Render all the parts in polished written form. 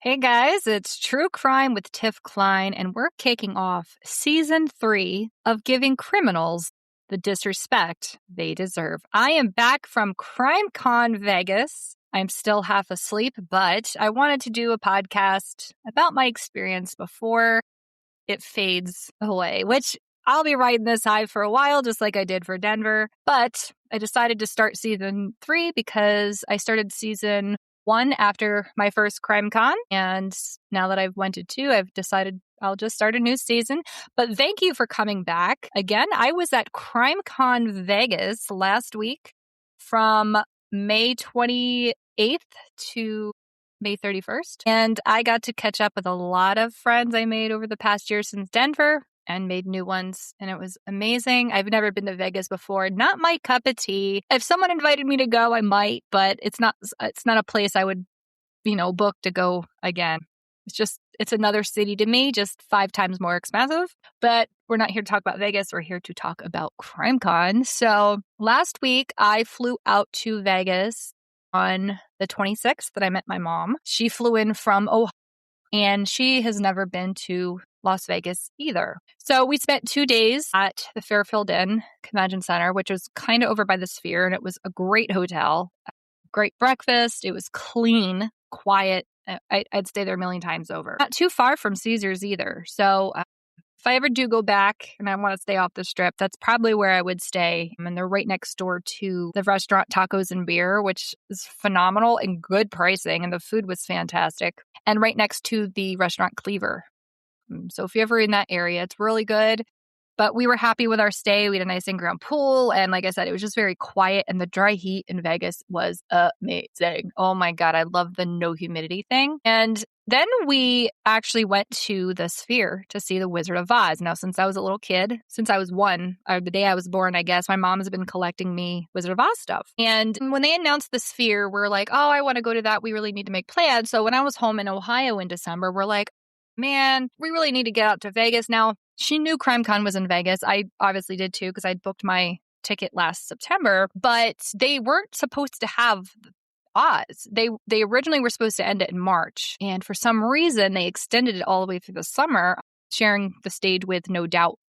Hey guys, it's True Crime with Tiff Kline, and we're kicking off season 3 of giving criminals the disrespect they deserve. I am back from CrimeCon Vegas. I'm still half asleep, but I wanted to do a podcast about my experience before it fades away, which I'll be riding this high for a while, just like I did for Denver. But I decided to start season 3 because I started season 1 after my first CrimeCon. And now that I've went to 2, I've decided I'll just start a new season. But thank you for coming back. Again, I was at CrimeCon Vegas last week from May 28th to May 31st. And I got to catch up with a lot of friends I made over the past year since Denver and made new ones. And it was amazing. I've never been to Vegas before. Not my cup of tea. If someone invited me to go, I might, but it's not a place I would, book to go again. It's another city to me, just 5 times more expensive. But we're not here to talk about Vegas. We're here to talk about CrimeCon. So last week I flew out to Vegas on the 26th that I met my mom. She flew in from Ohio and she has never been to Las Vegas either. So we spent 2 days at the Fairfield Inn Convention Center, which was kind of over by the Sphere, and it was a great hotel, great breakfast. It was clean, quiet. I'd stay there a million times over. Not too far from Caesars either. So if I ever do go back and I want to stay off the Strip, that's probably where I would stay. And they're right next door to the restaurant Tacos and Beer, which is phenomenal and good pricing. And the food was fantastic. And right next to the restaurant Cleaver. So if you're ever in that area, it's really good. But we were happy with our stay. We had a nice in-ground pool. And like I said, it was just very quiet. And the dry heat in Vegas was amazing. Oh my God, I love the no humidity thing. And then we actually went to the Sphere to see The Wizard of Oz. Now, since I was a little kid, since I was 1, or the day I was born, I guess, my mom has been collecting me Wizard of Oz stuff. And when they announced the Sphere, we're like, oh, I want to go to that. We really need to make plans. So when I was home in Ohio in December, we're like, man, we really need to get out to Vegas. Now, she knew CrimeCon was in Vegas. I obviously did too, because I'd booked my ticket last September, but they weren't supposed to have Oz. They originally were supposed to end it in March. And for some reason, they extended it all the way through the summer, sharing the stage with No Doubt,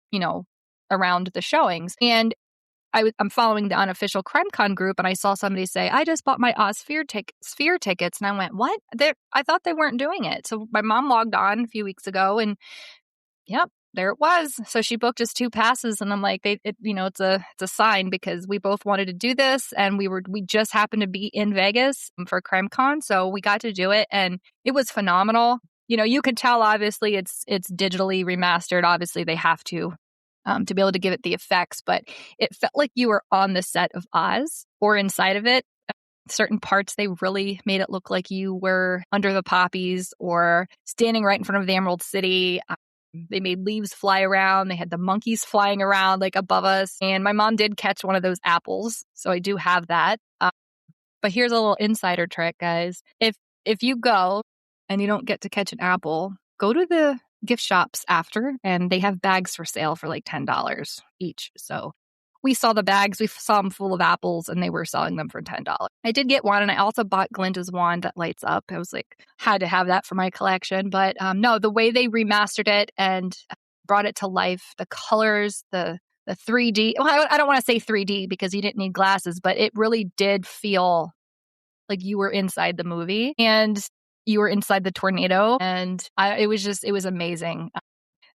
around the showings. And I'm following the unofficial CrimeCon group, and I saw somebody say, I just bought my Oz Sphere tickets. And I went, what? I thought they weren't doing it. So my mom logged on a few weeks ago, and yep, there it was. So she booked us 2 passes, and I'm like, it's a sign, because we both wanted to do this, and we just happened to be in Vegas for CrimeCon, so we got to do it, and it was phenomenal. You could tell, obviously, it's digitally remastered. Obviously, they have to be able to give it the effects, but it felt like you were on the set of Oz or inside of it. Certain parts, they really made it look like you were under the poppies or standing right in front of the Emerald City. They made leaves fly around. They had the monkeys flying around like above us. And my mom did catch one of those apples, so I do have that. But here's a little insider trick, guys. If you go and you don't get to catch an apple, go to the gift shops after, and they have bags for sale for like $10 each. So we saw the bags, we saw them full of apples, and they were selling them for $10. I did get one, and I also bought Glinda's wand that lights up. I was like, had to have that for my collection. But no, the way they remastered it and brought it to life, the colors, the 3D. Well, I don't want to say 3D because you didn't need glasses, but it really did feel like you were inside the movie and you were inside the tornado. And it was amazing.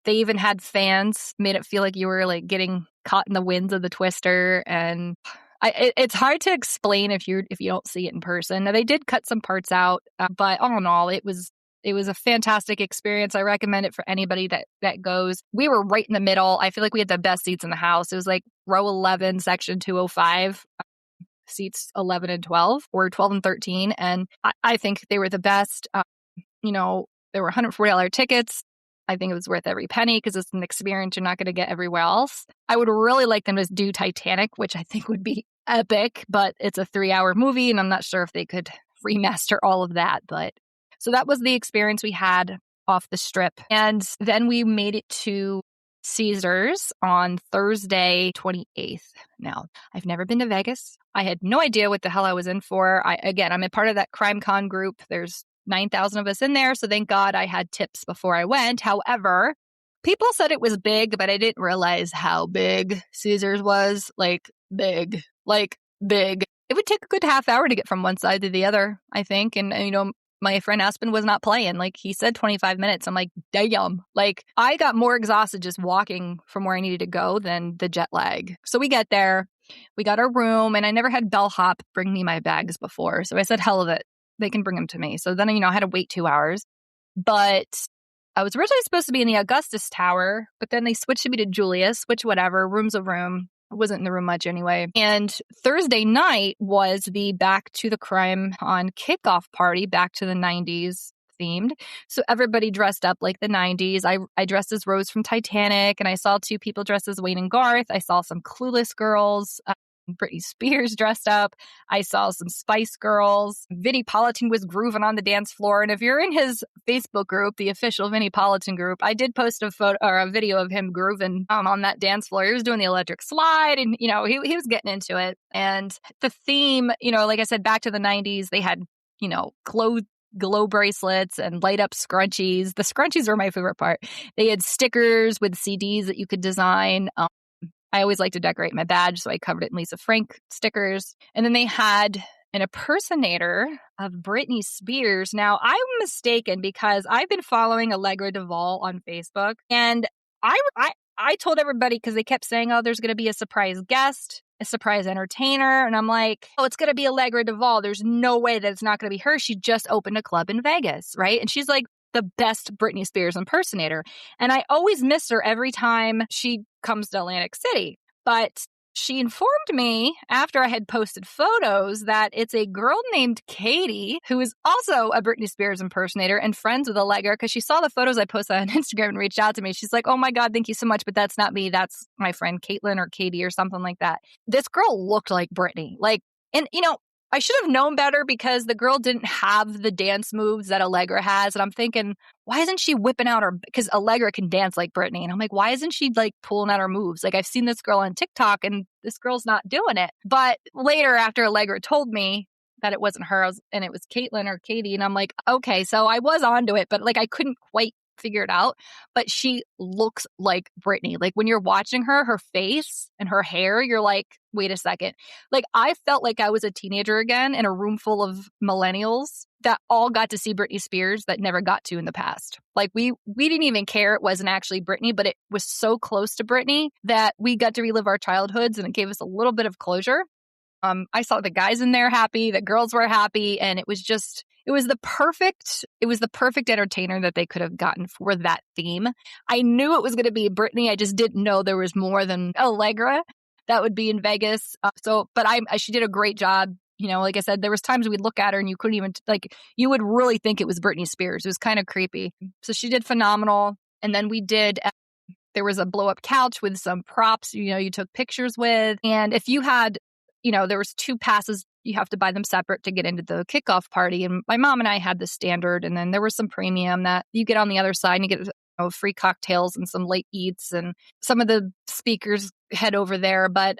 They even had fans, made it feel like you were like getting caught in the winds of the twister. And it's hard to explain if you don't see it in person. Now, they did cut some parts out, but all in all, it was a fantastic experience. I recommend it for anybody that goes. We were right in the middle. I feel like we had the best seats in the house. It was like row 11, section 205. Seats 11 and 12, or 12 and 13. And I think they were the best. There were $140 tickets. I think it was worth every penny because it's an experience you're not going to get everywhere else. I would really like them to do Titanic, which I think would be epic, but it's a 3-hour movie, and I'm not sure if they could remaster all of that. But so that was the experience we had off the Strip. And then we made it to Caesars on Thursday, 28th. Now, I've never been to Vegas. I had no idea what the hell I was in for. I'm a part of that CrimeCon group. There's 9,000 of us in there. So thank God I had tips before I went. However, people said it was big, but I didn't realize how big Caesars was. Like big. It would take a good half hour to get from one side to the other, I think. And my friend Aspen was not playing. Like he said 25 minutes. I'm like, damn. Like I got more exhausted just walking from where I needed to go than the jet lag. So we get there, we got our room, and I never had bellhop bring me my bags before. So I said, hell of it. They can bring them to me. So then, I had to wait 2 hours. But I was originally supposed to be in the Augustus Tower, but then they switched me to Julius, which whatever, room's a room. I wasn't in the room much anyway. And Thursday night was the Back to the CrimeCon kickoff party, back to the 90s themed. So everybody dressed up like the 90s. I dressed as Rose from Titanic, and I saw 2 people dressed as Wayne and Garth. I saw some Clueless girls. Britney Spears dressed up. I saw some Spice Girls. Vinnie Politan was grooving on the dance floor. And if you're in his Facebook group, the official Vinnie Politan group, I did post a photo or a video of him grooving on that dance floor. He was doing the electric slide, and he was getting into it. And the theme, like I said, back to the 90s, they had glow bracelets and light up scrunchies. The scrunchies were my favorite part. They had stickers with CDs that you could design. I always like to decorate my badge, so I covered it in Lisa Frank stickers. And then they had an impersonator of Britney Spears. Now, I'm mistaken because I've been following Allegra Duvall on Facebook, and I told everybody because they kept saying, oh, there's going to be a surprise guest, a surprise entertainer. And I'm like, oh, it's going to be Allegra Duvall. There's no way that it's not going to be her. She just opened a club in Vegas, right? And she's like the best Britney Spears impersonator. And I always miss her every time she comes to Atlantic City. But she informed me after I had posted photos that it's a girl named Katie who is also a Britney Spears impersonator and friends with Allegra, because she saw the photos I posted on Instagram and reached out to me. She's like, oh my God, thank you so much. But that's not me. That's my friend Caitlin or Katie or something like that. This girl looked like Britney. I should have known better because the girl didn't have the dance moves that Allegra has. And I'm thinking, why isn't she whipping out her, because Allegra can dance like Britney. And I'm like, why isn't she like pulling out her moves? Like I've seen this girl on TikTok and this girl's not doing it. But later after Allegra told me that it wasn't her and it was Caitlin or Katie. And I'm like, okay, so I was onto it, but like I couldn't quite figure it out. But she looks like Britney. Like when you're watching her face and her hair, you're like, wait a second. Like I felt like I was a teenager again in a room full of millennials that all got to see Britney Spears that never got to in the past. Like we didn't even care it wasn't actually Britney, but it was so close to Britney that we got to relive our childhoods, and it gave us a little bit of closure. I saw the guys in there happy, the girls were happy, and it was the perfect entertainer that they could have gotten for that theme. I knew it was going to be Britney. I just didn't know there was more than Allegra that would be in Vegas. But she did a great job. Like I said, there was times we'd look at her and you couldn't even, you would really think it was Britney Spears. It was kind of creepy. So she did phenomenal. And then there was a blow up couch with some props, you took pictures with. And if you had, there was 2 passes, you have to buy them separate to get into the kickoff party. And my mom and I had the standard. And then there was some premium that you get on the other side and you get free cocktails and some late eats, and some of the speakers head over there. But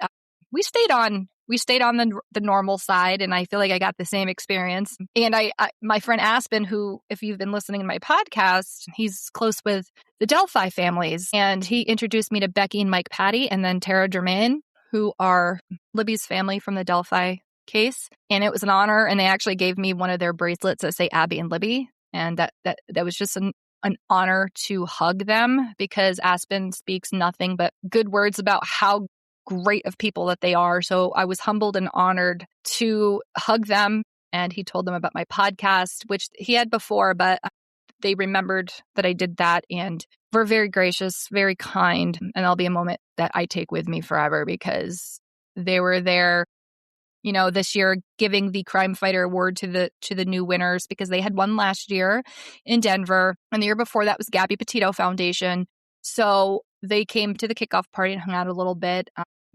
we stayed on the normal side, and I feel like I got the same experience. And my friend Aspen, who, if you've been listening to my podcast, he's close with the Delphi families, and he introduced me to Becky and Mike Patty, and then Tara Germain, who are Libby's family from the Delphi case. And it was an honor, and they actually gave me one of their bracelets that say Abby and Libby, and that was just an honor to hug them, because Aspen speaks nothing but good words about how great of people that they are. So I was humbled and honored to hug them. And he told them about my podcast, which he had before, but they remembered that I did that and were very gracious, very kind. And that'll be a moment that I take with me forever, because they were there, this year giving the Crime Fighter Award to the new winners, because they had won last year in Denver. And the year before that was Gabby Petito Foundation. So they came to the kickoff party and hung out a little bit.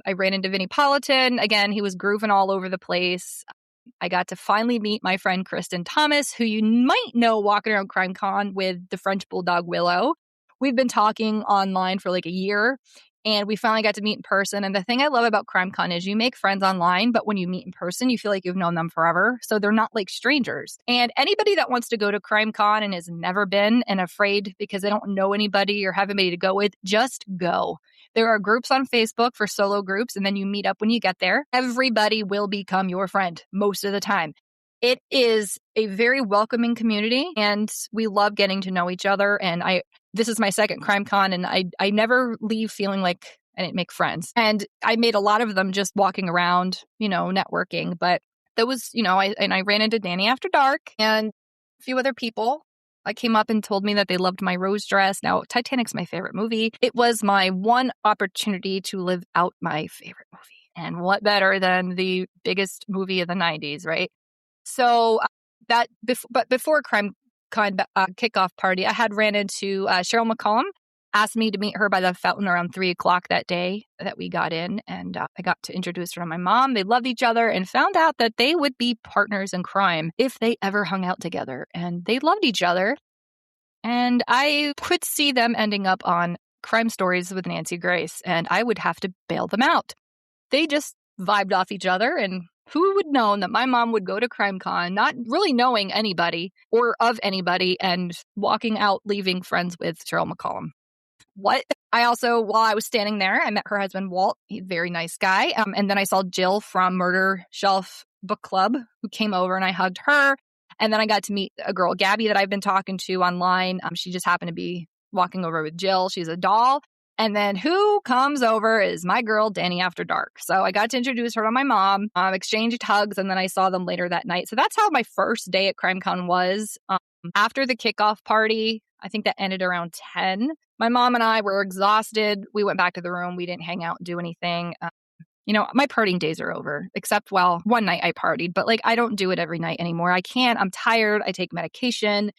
I ran into Vinnie Politan. Again, he was grooving all over the place. I got to finally meet my friend Kristen Thomas, who you might know walking around CrimeCon with the French Bulldog Willow. We've been talking online for like a year, And we finally got to meet in person. And the thing I love about CrimeCon is you make friends online, but when you meet in person, you feel like you've known them forever. So they're not like strangers. And anybody that wants to go to CrimeCon and has never been and afraid because they don't know anybody or have anybody to go with, just go. There are groups on Facebook for solo groups, and then you meet up when you get there. Everybody will become your friend most of the time. It is a very welcoming community, and we love getting to know each other. And this is my second CrimeCon, and I never leave feeling like I didn't make friends. And I made a lot of them just walking around, networking. But there was, I ran into Danny After Dark and a few other people. I came up and told me that they loved my rose dress. Now, Titanic's my favorite movie. It was my one opportunity to live out my favorite movie. And what better than the biggest movie of the 90s, right? So before CrimeCon kickoff party, I had ran into Cheryl McCollum, asked me to meet her by the fountain around 3:00 that day that we got in. And I got to introduce her to my mom. They loved each other and found out that they would be partners in crime if they ever hung out together. And they loved each other. And I could see them ending up on Crime Stories with Nancy Grace, and I would have to bail them out. They just vibed off each other, and who would know that my mom would go to CrimeCon not really knowing anybody or of anybody and walking out, leaving friends with Cheryl McCollum. What? I also, while I was standing there, I met her husband, Walt. He's a very nice guy. And then I saw Jill from Murder Shelf Book Club, who came over, and I hugged her. And then I got to meet a girl, Gabby, that I've been talking to online. She just happened to be walking over with Jill. She's a doll. And then who comes over is my girl, Danny After Dark. So I got to introduce her to my mom, exchanged hugs, and then I saw them later that night. So that's how my first day at CrimeCon was. After the kickoff party, I think that ended around 10. My mom and I were exhausted. We went back to the room. We didn't hang out and do anything. My partying days are over, except, one night I partied, but I don't do it every night anymore. I can't. I'm tired. I take medication.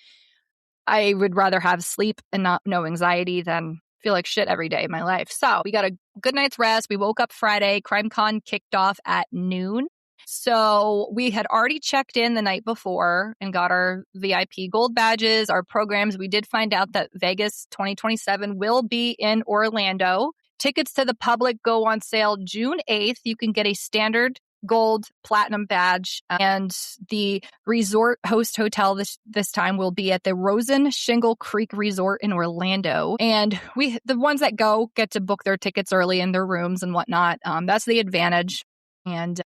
I would rather have sleep and not no anxiety than feel like shit every day of my life. So we got a good night's rest. We woke up Friday. CrimeCon kicked off at noon. So we had already checked in the night before and got our VIP gold badges, our programs. We did find out that Vegas 2027 will be in Orlando. Tickets to the public go on sale June 8th. You can get a standard gold platinum badge, and the resort host hotel this time will be at the Rosen Shingle Creek Resort in Orlando. And the ones that go get to book their tickets early in their rooms and whatnot. That's the advantage. And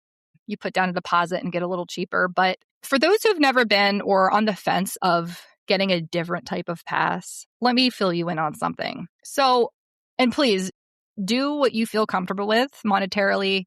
you put down a deposit and get a little cheaper. But for those who've never been or on the fence of getting a different type of pass, let me fill you in on something. So, and please do what you feel comfortable with monetarily.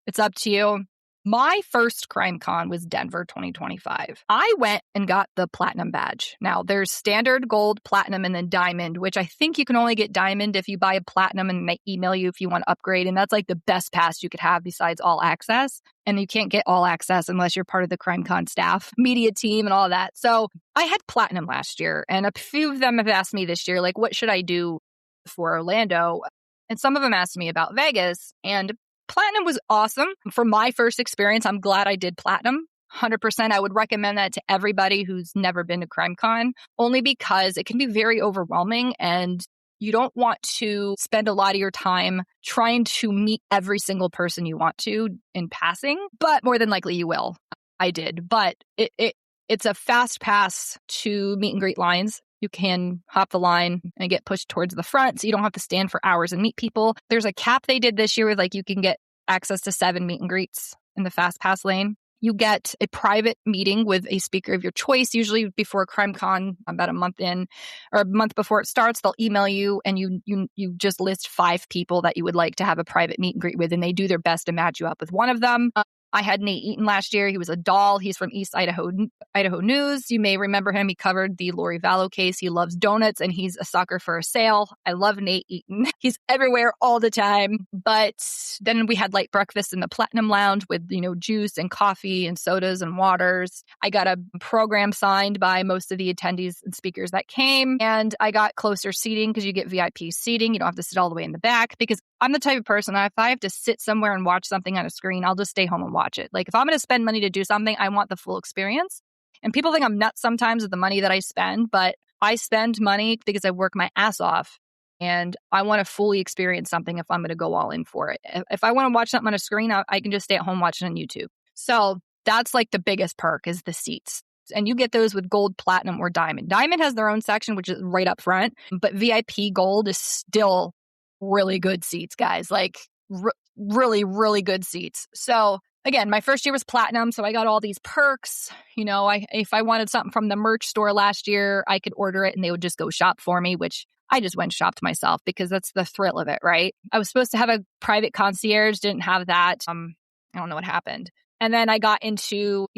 It's up to you. My first CrimeCon was Denver 2025. I went and got the platinum badge. Now, there's standard, gold, platinum, and then diamond, which I think you can only get diamond if you buy a platinum and they email you if you want to upgrade. And that's the best pass you could have besides all access. And you can't get all access unless you're part of the CrimeCon staff, media team, and all that. So I had platinum last year, and a few of them have asked me this year, what should I do for Orlando? And some of them asked me about Vegas, and platinum was awesome. For my first experience, I'm glad I did platinum. 100%. I would recommend that to everybody who's never been to CrimeCon, only because it can be very overwhelming and you don't want to spend a lot of your time trying to meet every single person you want to in passing, but more than likely you will. I did, but it's a fast pass to meet and greet lines. You can hop the line and get pushed towards the front, so you don't have to stand for hours and meet people. There's a cap they did this year with you can get access to 7 meet and greets in the fast pass lane. You get a private meeting with a speaker of your choice, usually before CrimeCon, about a month in or a month before it starts. They'll email you and you just list 5 people that you would like to have a private meet and greet with, and they do their best to match you up with one of them. I had Nate Eaton last year. He was a doll. He's from East Idaho News. You may remember him. He covered the Lori Vallow case. He loves donuts and he's a sucker for a sale. I love Nate Eaton. He's everywhere all the time. But then we had light breakfast in the Platinum Lounge with, juice and coffee and sodas and waters. I got a program signed by most of the attendees and speakers that came. And I got closer seating because you get VIP seating. You don't have to sit all the way in the back, because I'm the type of person, if I have to sit somewhere and watch something on a screen, I'll just stay home and watch it. If I'm going to spend money to do something, I want the full experience. And people think I'm nuts sometimes with the money that I spend, but I spend money because I work my ass off And I want to fully experience something if I'm going to go all in for it. If I want to watch something on a screen, I can just stay at home watching on YouTube. So that's like the biggest perk is the seats. And you get those with gold, platinum, or diamond. Diamond has their own section, which is right up front. But VIP gold is still really good seats, guys. Like really, really good seats. So again, my first year was platinum. So I got all these perks. If I wanted something from the merch store last year, I could order it and they would just go shop for me, which I just went and shopped myself because that's the thrill of it, right? I was supposed to have a private concierge, didn't have that. I don't know what happened. And then I got into,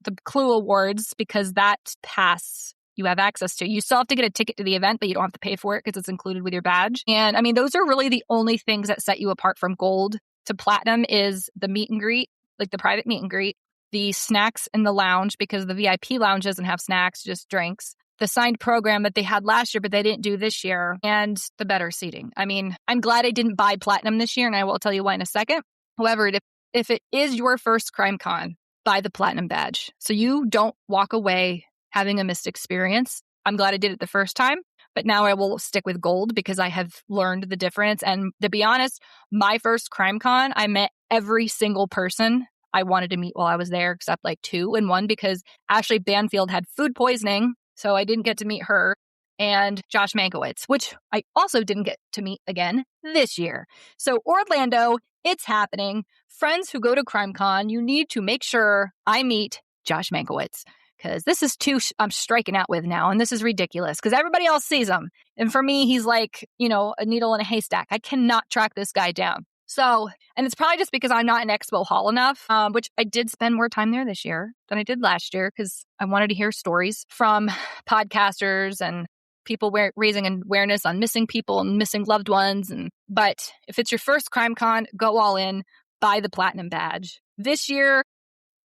the Clue Awards because that pass you have access to. You still have to get a ticket to the event, but you don't have to pay for it because it's included with your badge. And I mean, those are really the only things that set you apart from gold to platinum is the meet and greet, like the private meet and greet, the snacks in the lounge because the VIP lounge doesn't have snacks, just drinks. The signed program that they had last year, but they didn't do this year, and the better seating. I mean, I'm glad I didn't buy platinum this year, and I will tell you why in a second. However, if it is your first CrimeCon, buy the platinum badge so you don't walk away having a missed experience. I'm glad I did it the first time, but now I will stick with gold because I have learned the difference. And to be honest, my first CrimeCon, I met every single person I wanted to meet while I was there, except like 2 and 1 because Ashley Banfield had food poisoning. So I didn't get to meet her, and Josh Mankiewicz, which I also didn't get to meet again this year. So Orlando, it's happening. Friends who go to CrimeCon, you need to make sure I meet Josh Mankiewicz because this is 2 I'm striking out with now, and this is ridiculous because everybody else sees him. And for me, he's like, a needle in a haystack. I cannot track this guy down. So, and it's probably just because I'm not in Expo Hall enough, which I did spend more time there this year than I did last year because I wanted to hear stories from podcasters and people raising awareness on missing people and missing loved ones. But if it's your first CrimeCon, go all in, buy the platinum badge. This year,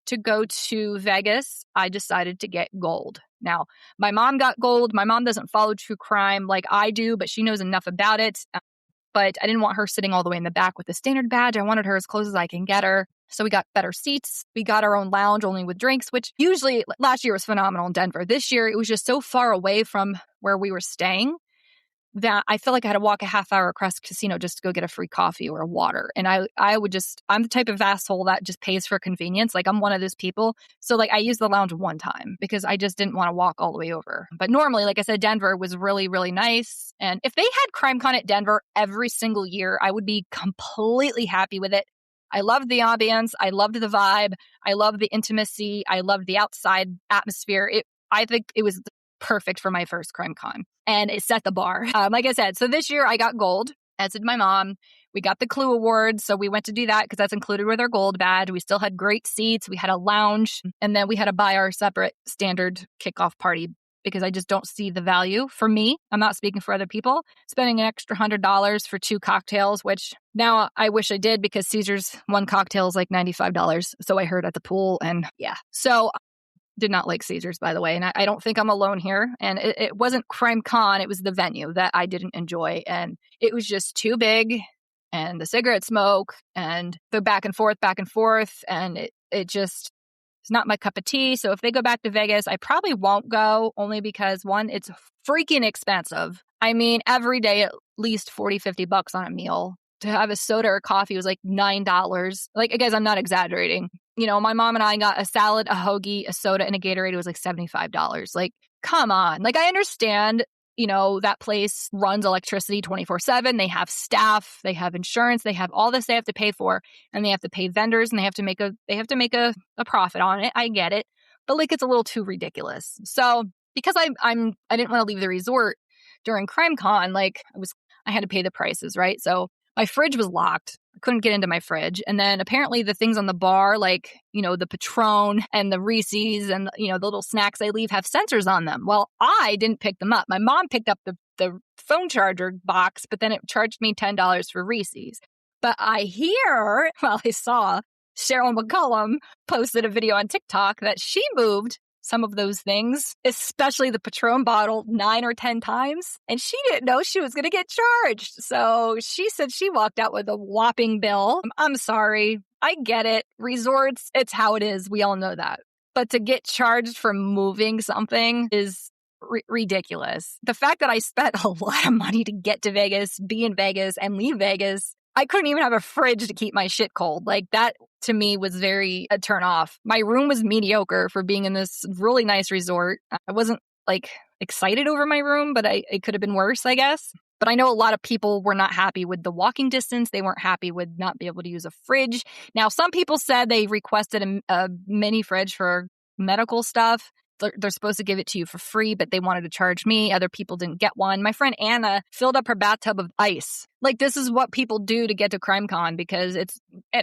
to go to Vegas, I decided to get gold. Now, my mom got gold. My mom doesn't follow true crime like I do, but she knows enough about it. But I didn't want her sitting all the way in the back with the standard badge. I wanted her as close as I can get her. So we got better seats. We got our own lounge only with drinks, which usually last year was phenomenal in Denver. This year, it was just so far away from where we were staying that I felt like I had to walk a half hour across the casino just to go get a free coffee or a water. And I'm the type of asshole that just pays for convenience. Like I'm one of those people. So like I used the lounge one time because I just didn't want to walk all the way over. But normally, like I said, Denver was really, really nice. And if they had CrimeCon at Denver every single year, I would be completely happy with it. I loved the ambience. I loved the vibe. I loved the intimacy. I loved the outside atmosphere. I think it was perfect for my first CrimeCon. And it set the bar. Like I said, so this year I got gold, as did my mom. We got the Clue Awards, so we went to do that because that's included with our gold badge. We still had great seats. We had a lounge, and then we had to buy our separate standard kickoff party because I just don't see the value for me. I'm not speaking for other people. Spending an extra $100 for 2 cocktails, which now I wish I did because Caesar's one cocktail is like $95. So I heard at the pool, and yeah. So did not like Caesars, by the way. And I don't think I'm alone here. And it wasn't CrimeCon. It was the venue that I didn't enjoy. And it was just too big. And the cigarette smoke and the back and forth. And it just, it's not my cup of tea. So if they go back to Vegas, I probably won't go only because one, it's freaking expensive. I mean, every day at least $40-50 on a meal. To have a soda or coffee was like $9. Like, guys, I'm not exaggerating. My mom and I got a salad, a hoagie, a soda, and a Gatorade. It was like $75. Like, come on. Like, I understand, that place runs electricity 24/7. They have staff, they have insurance, they have all this they have to pay for, and they have to pay vendors, and they have to make a profit on it. I get it, but like, it's a little too ridiculous. So because I didn't want to leave the resort during CrimeCon, like I had to pay the prices, right? So my fridge was locked. I couldn't get into my fridge. And then apparently the things on the bar, like, the Patron and the Reese's and, the little snacks they leave have sensors on them. Well, I didn't pick them up. My mom picked up the phone charger box, but then it charged me $10 for Reese's. But I saw Cheryl McCollum posted a video on TikTok that she moved some of those things, especially the Patron bottle, 9 or 10 times. And she didn't know she was going to get charged. So she said she walked out with a whopping bill. I'm sorry. I get it. Resorts, it's how it is. We all know that. But to get charged for moving something is ridiculous. The fact that I spent a lot of money to get to Vegas, be in Vegas, and leave Vegas, I couldn't even have a fridge to keep my shit cold. Like that to me was very a turn off. My room was mediocre for being in this really nice resort. I wasn't like excited over my room, but it could have been worse, I guess. But I know a lot of people were not happy with the walking distance. They weren't happy with not being able to use a fridge. Now, some people said they requested a mini fridge for medical stuff. They're supposed to give it to you for free, but they wanted to charge me. Other people didn't get one. My friend Anna filled up her bathtub of ice. Like, this is what people do to get to CrimeCon because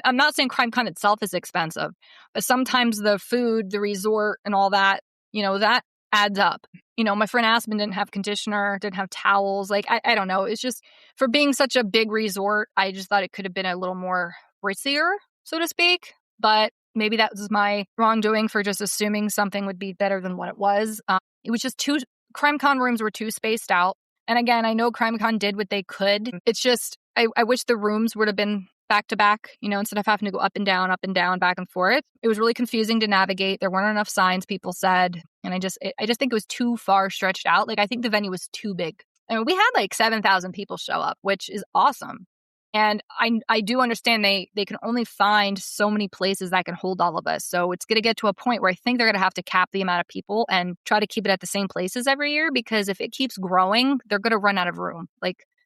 I'm not saying CrimeCon itself is expensive, but sometimes the food, the resort, and all that, that adds up. My friend Aspen didn't have conditioner, didn't have towels. Like, I don't know. It's just, for being such a big resort, I just thought it could have been a little more ritzier, so to speak. But maybe that was my wrongdoing for just assuming something would be better than what it was. It was just CrimeCon rooms were too spaced out. And again, I know CrimeCon did what they could. It's just, I wish the rooms would have been back to back, instead of having to go up and down, back and forth. It was really confusing to navigate. There weren't enough signs, people said. And I just think it was too far stretched out. Like, I think the venue was too big. I mean, we had like 7,000 people show up, which is awesome. And I do understand they can only find so many places that can hold all of us. So it's going to get to a point where I think they're going to have to cap the amount of people and try to keep it at the same places every year, because if it keeps growing, they're going to run out of room.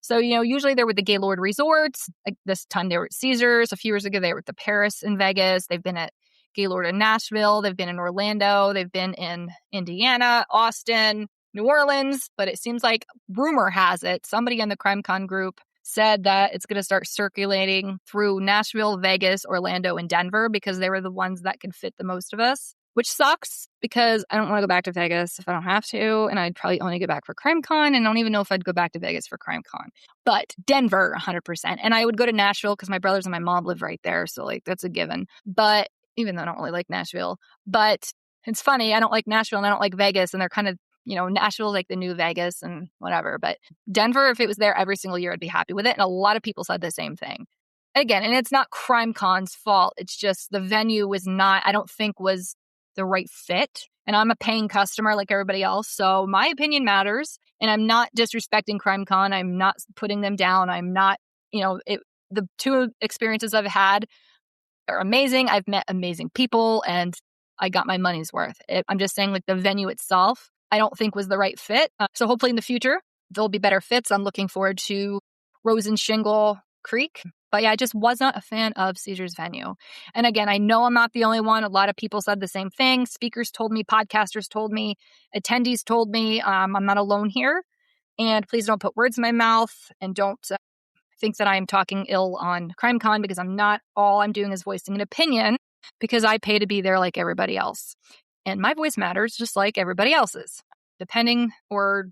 So, usually they're with the Gaylord Resorts. Like this time they were at Caesars. A few years ago, they were at the Paris in Vegas. They've been at Gaylord in Nashville. They've been in Orlando. They've been in Indiana, Austin, New Orleans. But it seems like, rumor has it, somebody in the CrimeCon group said that it's going to start circulating through Nashville, Vegas, Orlando, and Denver, because they were the ones that could fit the most of us, which sucks because I don't want to go back to Vegas if I don't have to. And I'd probably only get back for CrimeCon. And I don't even know if I'd go back to Vegas for CrimeCon. But Denver, 100%. And I would go to Nashville because my brothers and my mom live right there. So that's a given. But even though I don't really like Nashville. But it's funny, I don't like Nashville and I don't like Vegas. And they're kind of, Nashville's like the new Vegas and whatever. But Denver, if it was there every single year, I'd be happy with it. And a lot of people said the same thing. Again, and it's not CrimeCon's fault. It's just the venue was not, I don't think, was the right fit. And I'm a paying customer like everybody else. So my opinion matters. And I'm not disrespecting CrimeCon. I'm not putting them down. I'm not, the two experiences I've had are amazing. I've met amazing people and I got my money's worth. I'm just saying, like, the venue itself, I don't think was the right fit. So hopefully in the future, there'll be better fits. I'm looking forward to Rose and Shingle Creek. But yeah, I just was not a fan of Caesars venue. And again, I know I'm not the only one. A lot of people said the same thing. Speakers told me, podcasters told me, attendees told me, I'm not alone here. And please don't put words in my mouth and don't think that I'm talking ill on CrimeCon, because I'm not. All I'm doing is voicing an opinion because I pay to be there like everybody else. And my voice matters just like everybody else's, depending or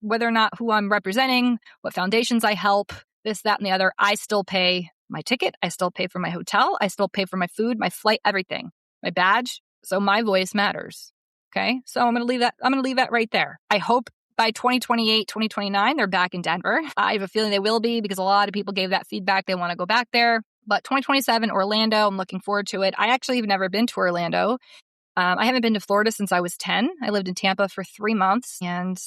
whether or not who I'm representing, what foundations I help, this, that, and the other. I still pay my ticket. I still pay for my hotel. I still pay for my food, my flight, everything, my badge. So my voice matters. Okay. So I'm going to leave that right there. I hope by 2028, 2029, they're back in Denver. I have a feeling they will be, because a lot of people gave that feedback. They want to go back there. But 2027, Orlando, I'm looking forward to it. I actually have never been to Orlando. I haven't been to Florida since I was 10. I lived in Tampa for 3 months. And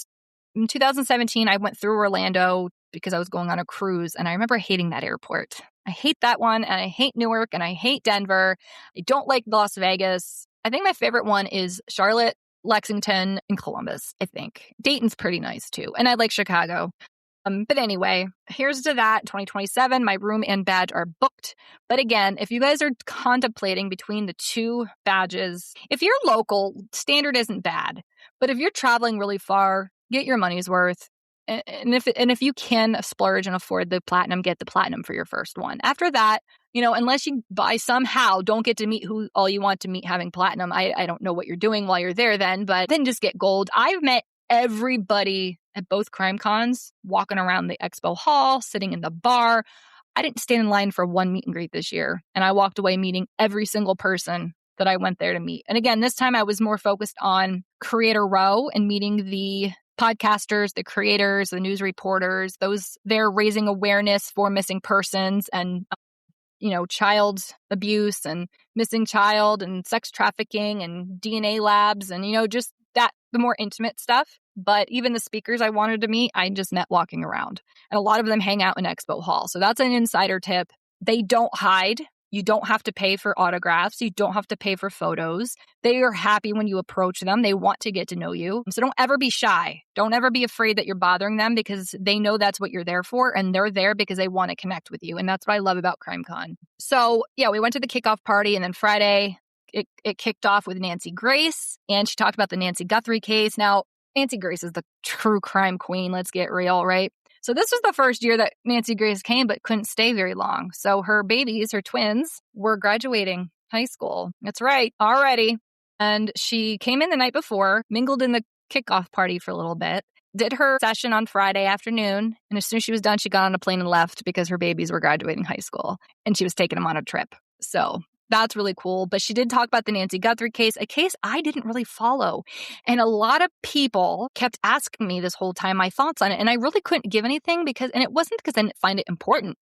in 2017, I went through Orlando because I was going on a cruise. And I remember hating that airport. I hate that one. And I hate Newark. And I hate Denver. I don't like Las Vegas. I think my favorite one is Charlotte, Lexington, and Columbus, I think. Dayton's pretty nice too. And I like Chicago. But anyway, here's to that. 2027, my room and badge are booked. But again, if you guys are contemplating between the two badges, if you're local, standard isn't bad. But if you're traveling really far, get your money's worth. And if you can splurge and afford the platinum, get the platinum for your first one. After that, unless you somehow don't get to meet who all you want to meet having platinum, I don't know what you're doing while you're there then, but then just get gold. I've met everybody at both CrimeCons, walking around the expo hall, sitting in the bar. I didn't stand in line for one meet and greet this year. And I walked away meeting every single person that I went there to meet. And again, this time I was more focused on Creator Row and meeting the podcasters, the creators, the news reporters, those they're raising awareness for missing persons and child abuse and missing child and sex trafficking and DNA labs and just that, the more intimate stuff. but even the speakers I wanted to meet, I just met walking around. And a lot of them hang out in Expo Hall. So that's an insider tip. They don't hide. You don't have to pay for autographs. You don't have to pay for photos. They are happy when you approach them. They want to get to know you. So don't ever be shy. Don't ever be afraid that you're bothering them, because they know that's what you're there for. And they're there because they want to connect with you. And that's what I love about CrimeCon. So yeah, we went to the kickoff party, and then Friday it kicked off with Nancy Grace, and she talked about the Nancy Guthrie case. Now, Nancy Grace is the true crime queen. Let's get real, right? So this was the first year that Nancy Grace came, but couldn't stay very long. So her babies, her twins, were graduating high school. That's right, already. And she came in the night before, mingled in the kickoff party for a little bit, did her session on Friday afternoon. And as soon as she was done, she got on a plane and left because her babies were graduating high school and she was taking them on a trip. So that's really cool. But she did talk about the Nancy Guthrie case, a case I didn't really follow. And a lot of people kept asking me this whole time my thoughts on it. And I really couldn't give anything and it wasn't because I didn't find it important.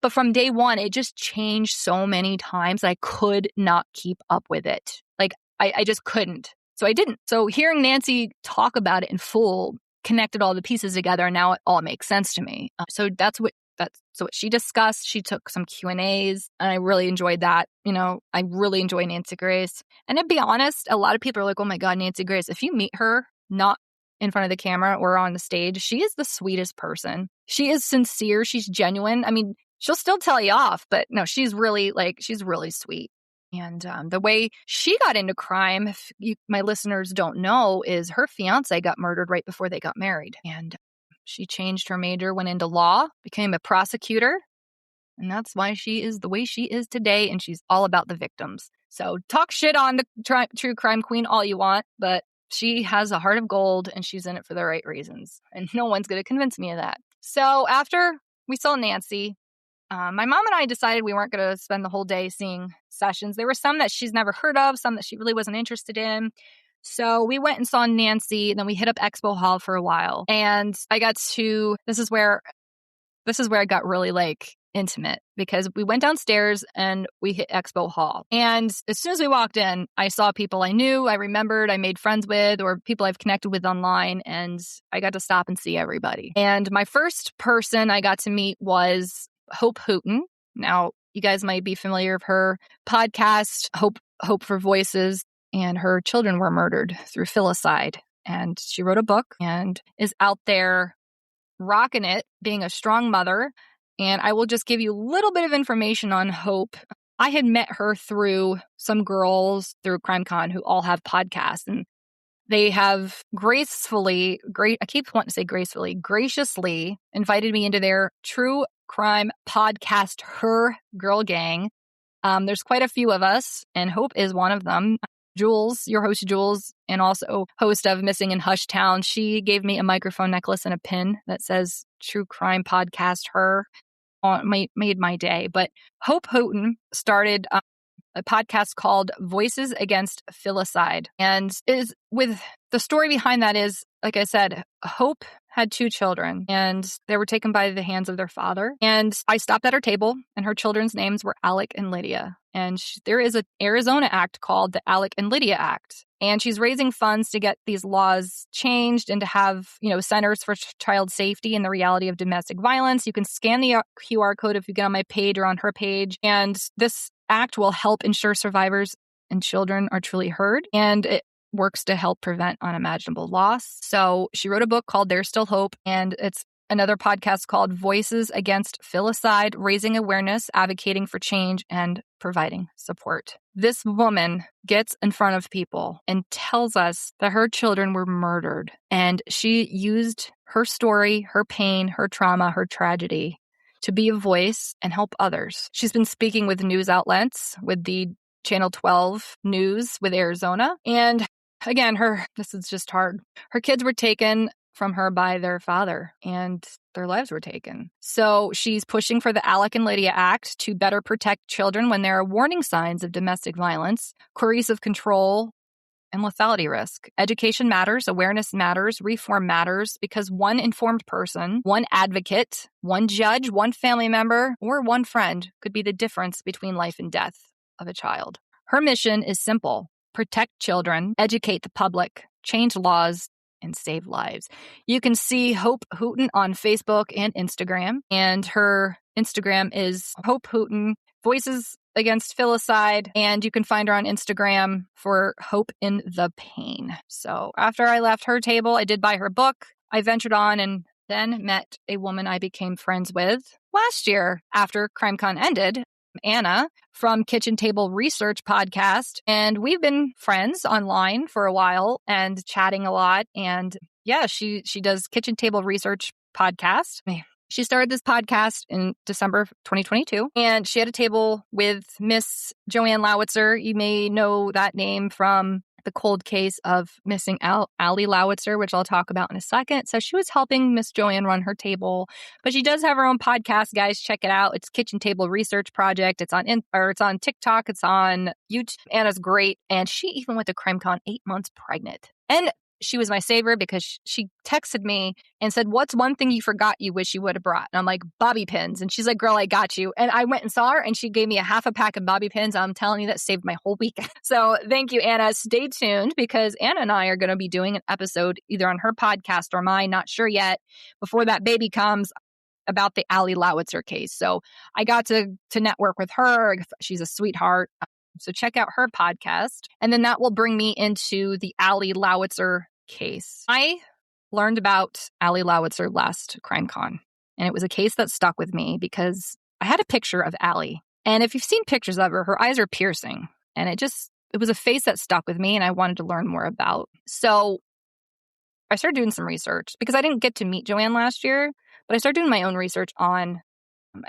But from day one, it just changed so many times that I could not keep up with it. Like, I just couldn't. So I didn't. So hearing Nancy talk about it in full connected all the pieces together, and now it all makes sense to me. So that's what she discussed. She took some Q&As, and I really enjoyed that. I really enjoy Nancy Grace. And to be honest, a lot of people are like, oh my God, Nancy Grace. If you meet her, not in front of the camera or on the stage, she is the sweetest person. She is sincere. She's genuine. I mean, she'll still tell you off, but no, she's really sweet. And the way she got into crime, if my listeners don't know, is her fiance got murdered right before they got married. And she changed her major, went into law, became a prosecutor. And that's why she is the way she is today. And she's all about the victims. So talk shit on the true crime queen all you want, but she has a heart of gold and she's in it for the right reasons. And no one's going to convince me of that. So after we saw Nancy, my mom and I decided we weren't going to spend the whole day seeing sessions. There were some that she's never heard of, some that she really wasn't interested in. So we went and saw Nancy, and then we hit up Expo Hall for a while. And this is where I got really intimate, because we went downstairs and we hit Expo Hall. And as soon as we walked in, I saw people I knew, I remembered, I made friends with, or people I've connected with online. And I got to stop and see everybody. And my first person I got to meet was Hope Hooton. Now, you guys might be familiar with her podcast, Hope for Voices, and her children were murdered through Filicide. And she wrote a book and is out there rocking it, being a strong mother. And I will just give you a little bit of information on Hope. I had met her through some girls through CrimeCon who all have podcasts, and they have graciously invited me into their true crime podcast, Her Girl Gang. There's quite a few of us, and Hope is one of them. Jules, your host Jules, and also host of Missing in Hush Town, she gave me a microphone necklace and a pin that says True Crime Podcast Her. Made my day. But Hope Hooton started a podcast called Voices Against Filicide. And the story behind that is, like I said, Hope had 2 children and they were taken by the hands of their father. And I stopped at her table and her children's names were Alec and Lydia. And there is an Arizona act called the Alec and Lydia Act. And she's raising funds to get these laws changed and to have, centers for child safety and the reality of domestic violence. You can scan the QR code if you get on my page or on her page. And this act will help ensure survivors and children are truly heard. And it works to help prevent unimaginable loss. So she wrote a book called There's Still Hope, and it's another podcast called Voices Against Filicide, raising awareness, advocating for change, and providing support. This woman gets in front of people and tells us that her children were murdered, and she used her story, her pain, her trauma, her tragedy to be a voice and help others. She's been speaking with news outlets, with the Channel 12 News with Arizona, and again, this is just hard. Her kids were taken from her by their father, and their lives were taken. So she's pushing for the Alec and Lydia Act to better protect children when there are warning signs of domestic violence, coercive control, and lethality risk. Education matters, awareness matters, reform matters, because one informed person, one advocate, one judge, one family member, or one friend could be the difference between life and death of a child. Her mission is simple: protect children, educate the public, change laws, and save lives. You can see Hope Hooton on Facebook and Instagram, and her Instagram is Hope Hooton Voices Against Filicide, and you can find her on Instagram for Hope in the Pain. So after I left her table, I did buy her book. I ventured on and then met a woman I became friends with last year after CrimeCon ended, Anna from Kitchen Table Research Podcast. And we've been friends online for a while and chatting a lot. And yeah, she does Kitchen Table Research Podcast. She started this podcast in December 2022, and she had a table with Miss Ann Lowitzer. You may know that name from the cold case of missing Ali Lowitzer, which I'll talk about in a second. So she was helping Miss Joanne run her table, but she does have her own podcast, guys. Check it out. It's Kitchen Table Research Project. It's on TikTok. It's on YouTube. Anna's great. And she even went to CrimeCon 8 months pregnant. And she was my saver because she texted me and said, "What's one thing you forgot you wish you would have brought?" And I'm like, "Bobby pins." And she's like, "Girl, I got you." And I went and saw her and she gave me a half a pack of bobby pins. I'm telling you, that saved my whole weekend. So thank you, Anna. Stay tuned because Anna and I are going to be doing an episode either on her podcast or mine, not sure yet, before that baby comes, about the Ali Lowitzer case. So I got to network with her. She's a sweetheart. So check out her podcast. And then that will bring me into the Ali Lowitzer case. I learned about Ali Lowitzer last CrimeCon, and it was a case that stuck with me because I had a picture of Ali. And if you've seen pictures of her, her eyes are piercing. And it was a face that stuck with me and I wanted to learn more about. So I started doing some research because I didn't get to meet Joanne last year, but I started doing my own research on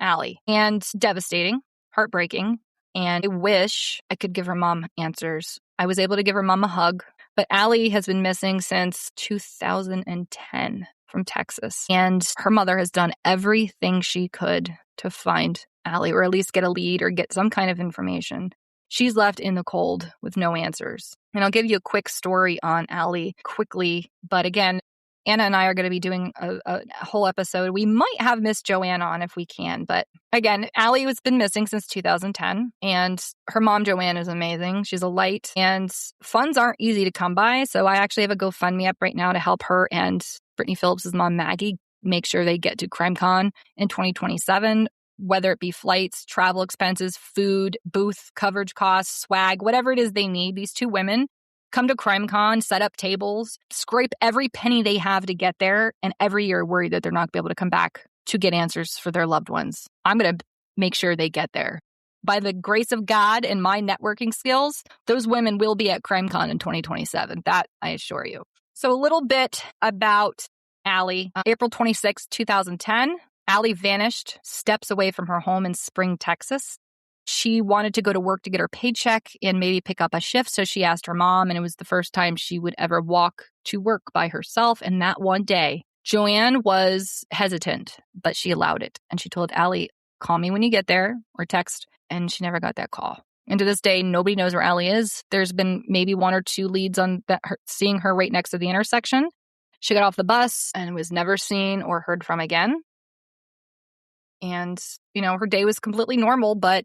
Ali. And devastating, heartbreaking, and I wish I could give her mom answers. I was able to give her mom a hug, but Ali has been missing since 2010 from Texas. And her mother has done everything she could to find Ali, or at least get a lead or get some kind of information. She's left in the cold with no answers. And I'll give you a quick story on Ali quickly. But again, Anna and I are going to be doing a whole episode. We might have Miss Joanne on if we can. But again, Ali has been missing since 2010. And her mom, Joanne, is amazing. She's a light. And funds aren't easy to come by. So I actually have a GoFundMe up right now to help her and Bethany Phillips' mom, Maggie, make sure they get to CrimeCon in 2027. Whether it be flights, travel expenses, food, booth coverage costs, swag, whatever it is they need. These two women come to CrimeCon, set up tables, scrape every penny they have to get there, and every year worry that they're not going to be able to come back to get answers for their loved ones. I'm going to make sure they get there. By the grace of God and my networking skills, those women will be at CrimeCon in 2027. That I assure you. So a little bit about Ali. April 26, 2010, Ali vanished steps away from her home in Spring, Texas. She wanted to go to work to get her paycheck and maybe pick up a shift, so she asked her mom, and it was the first time she would ever walk to work by herself. And that one day, Joanne was hesitant, but she allowed it. And she told Ali, "Call me when you get there," or text, and she never got that call. And to this day, nobody knows where Ali is. There's been maybe one or two leads on that, seeing her right next to the intersection. She got off the bus and was never seen or heard from again. And, her day was completely normal, but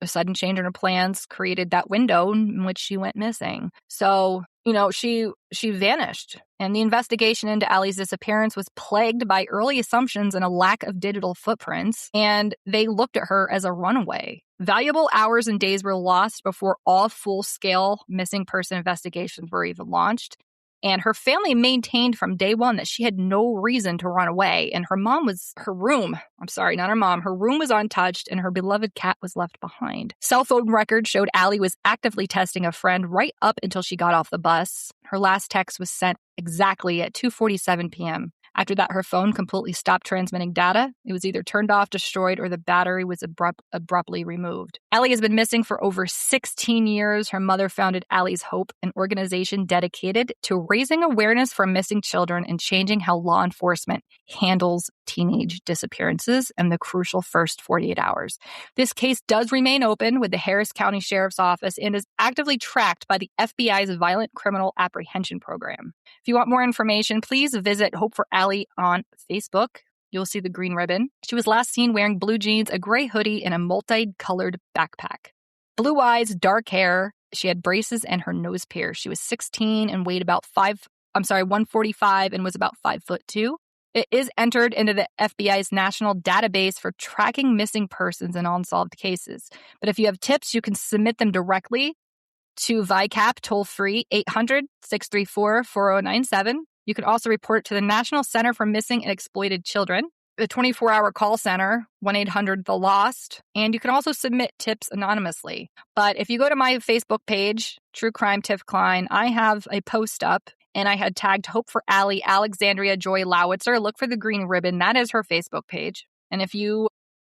a sudden change in her plans created that window in which she went missing. So, she vanished. And the investigation into Ali's disappearance was plagued by early assumptions and a lack of digital footprints. And they looked at her as a runaway. Valuable hours and days were lost before all full-scale missing person investigations were even launched. And her family maintained from day one that she had no reason to run away. And her room was untouched and her beloved cat was left behind. Cell phone records showed Ali was actively texting a friend right up until she got off the bus. Her last text was sent exactly at 2:47 p.m. After that, her phone completely stopped transmitting data. It was either turned off, destroyed, or the battery was abruptly removed. Ali has been missing for over 16 years. Her mother founded Ali's Hope, an organization dedicated to raising awareness for missing children and changing how law enforcement handles teenage disappearances and the crucial first 48 hours. This case does remain open with the Harris County Sheriff's Office and is actively tracked by the FBI's Violent Criminal Apprehension Program. If you want more information, please visit Hope for Ali on Facebook. You'll see the green ribbon. She was last seen wearing blue jeans, a gray hoodie, and a multicolored backpack. Blue eyes, dark hair. She had braces and her nose pierced. She was 16 and weighed about 145 and was about 5'2". It is entered into the FBI's national database for tracking missing persons in unsolved cases. But if you have tips, you can submit them directly to VICAP toll-free 800-634-4097. You can also report it to the National Center for Missing and Exploited Children, the 24-hour call center, 1-800-THE-LOST, and you can also submit tips anonymously. But if you go to my Facebook page, True Crime Tiff Kline, I have a post up, and I had tagged Hope for Ali, Alexandria Joy Lowitzer. Look for the green ribbon. That is her Facebook page. And if you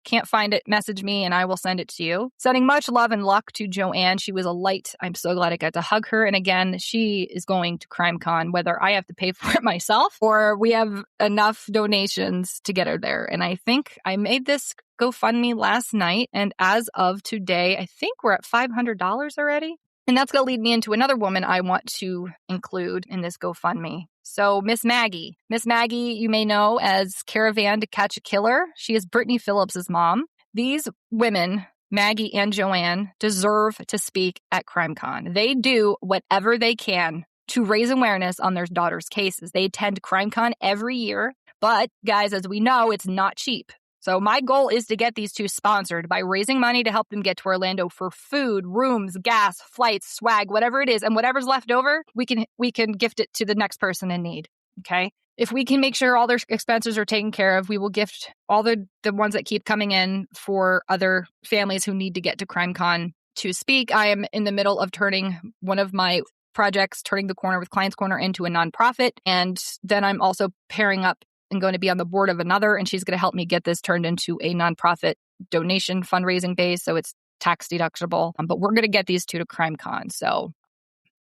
can't find it, message me and I will send it to you. Sending much love and luck to Joanne. She was a light. I'm so glad I got to hug her. And again, she is going to CrimeCon, whether I have to pay for it myself or we have enough donations to get her there. And I think I made this GoFundMe last night. And as of today, I think we're at $500 already. And that's going to lead me into another woman I want to include in this GoFundMe. So Miss Maggie. Miss Maggie, you may know as Caravan to Catch a Killer. She is Bethany Phillips' mom. These women, Maggie and Joanne, deserve to speak at CrimeCon. They do whatever they can to raise awareness on their daughter's cases. They attend CrimeCon every year. But guys, as we know, it's not cheap. So my goal is to get these two sponsored by raising money to help them get to Orlando for food, rooms, gas, flights, swag, whatever it is. And whatever's left over, we can gift it to the next person in need. Okay. If we can make sure all their expenses are taken care of, we will gift all the ones that keep coming in for other families who need to get to CrimeCon to speak. I am in the middle of turning one of my projects, Turning the Corner with Clients Corner, into a nonprofit. And then I'm also pairing up and going to be on the board of another, and she's going to help me get this turned into a nonprofit donation fundraising base, so it's tax deductible. But we're going to get these two to CrimeCon. So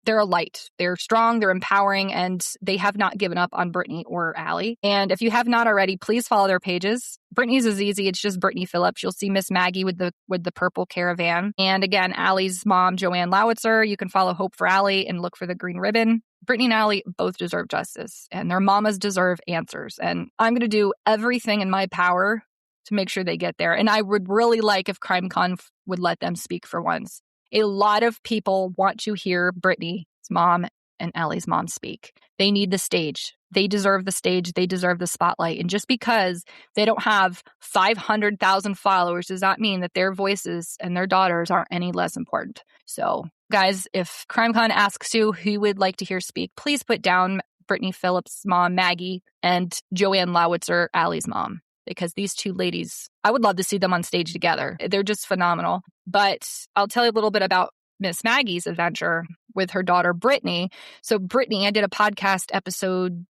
they're a light. They're strong. They're empowering, and they have not given up on Bethany or Ali. And if you have not already, please follow their pages. Bethany's is easy. It's just Bethany Phillips. You'll see Miss Maggie with the purple caravan. And again, Ali's mom, Joanne Lowitzer. You can follow Hope for Ali and look for the green ribbon. Bethany and Ali both deserve justice, and their mamas deserve answers. And I'm going to do everything in my power to make sure they get there. And I would really like if CrimeCon would let them speak for once. A lot of people want to hear Bethany's mom and Ali's mom speak. They need the stage. They deserve the stage. They deserve the spotlight. And just because they don't have 500,000 followers does not mean that their voices and their daughters aren't any less important. So, guys, if CrimeCon asks you who you would like to hear speak, please put down Bethany Phillips' mom, Maggie, and Joanne Lowitzer, Ali's mom. Because these two ladies, I would love to see them on stage together. They're just phenomenal. But I'll tell you a little bit about Miss Maggie's adventure with her daughter, Bethany. So Bethany, I did a podcast episode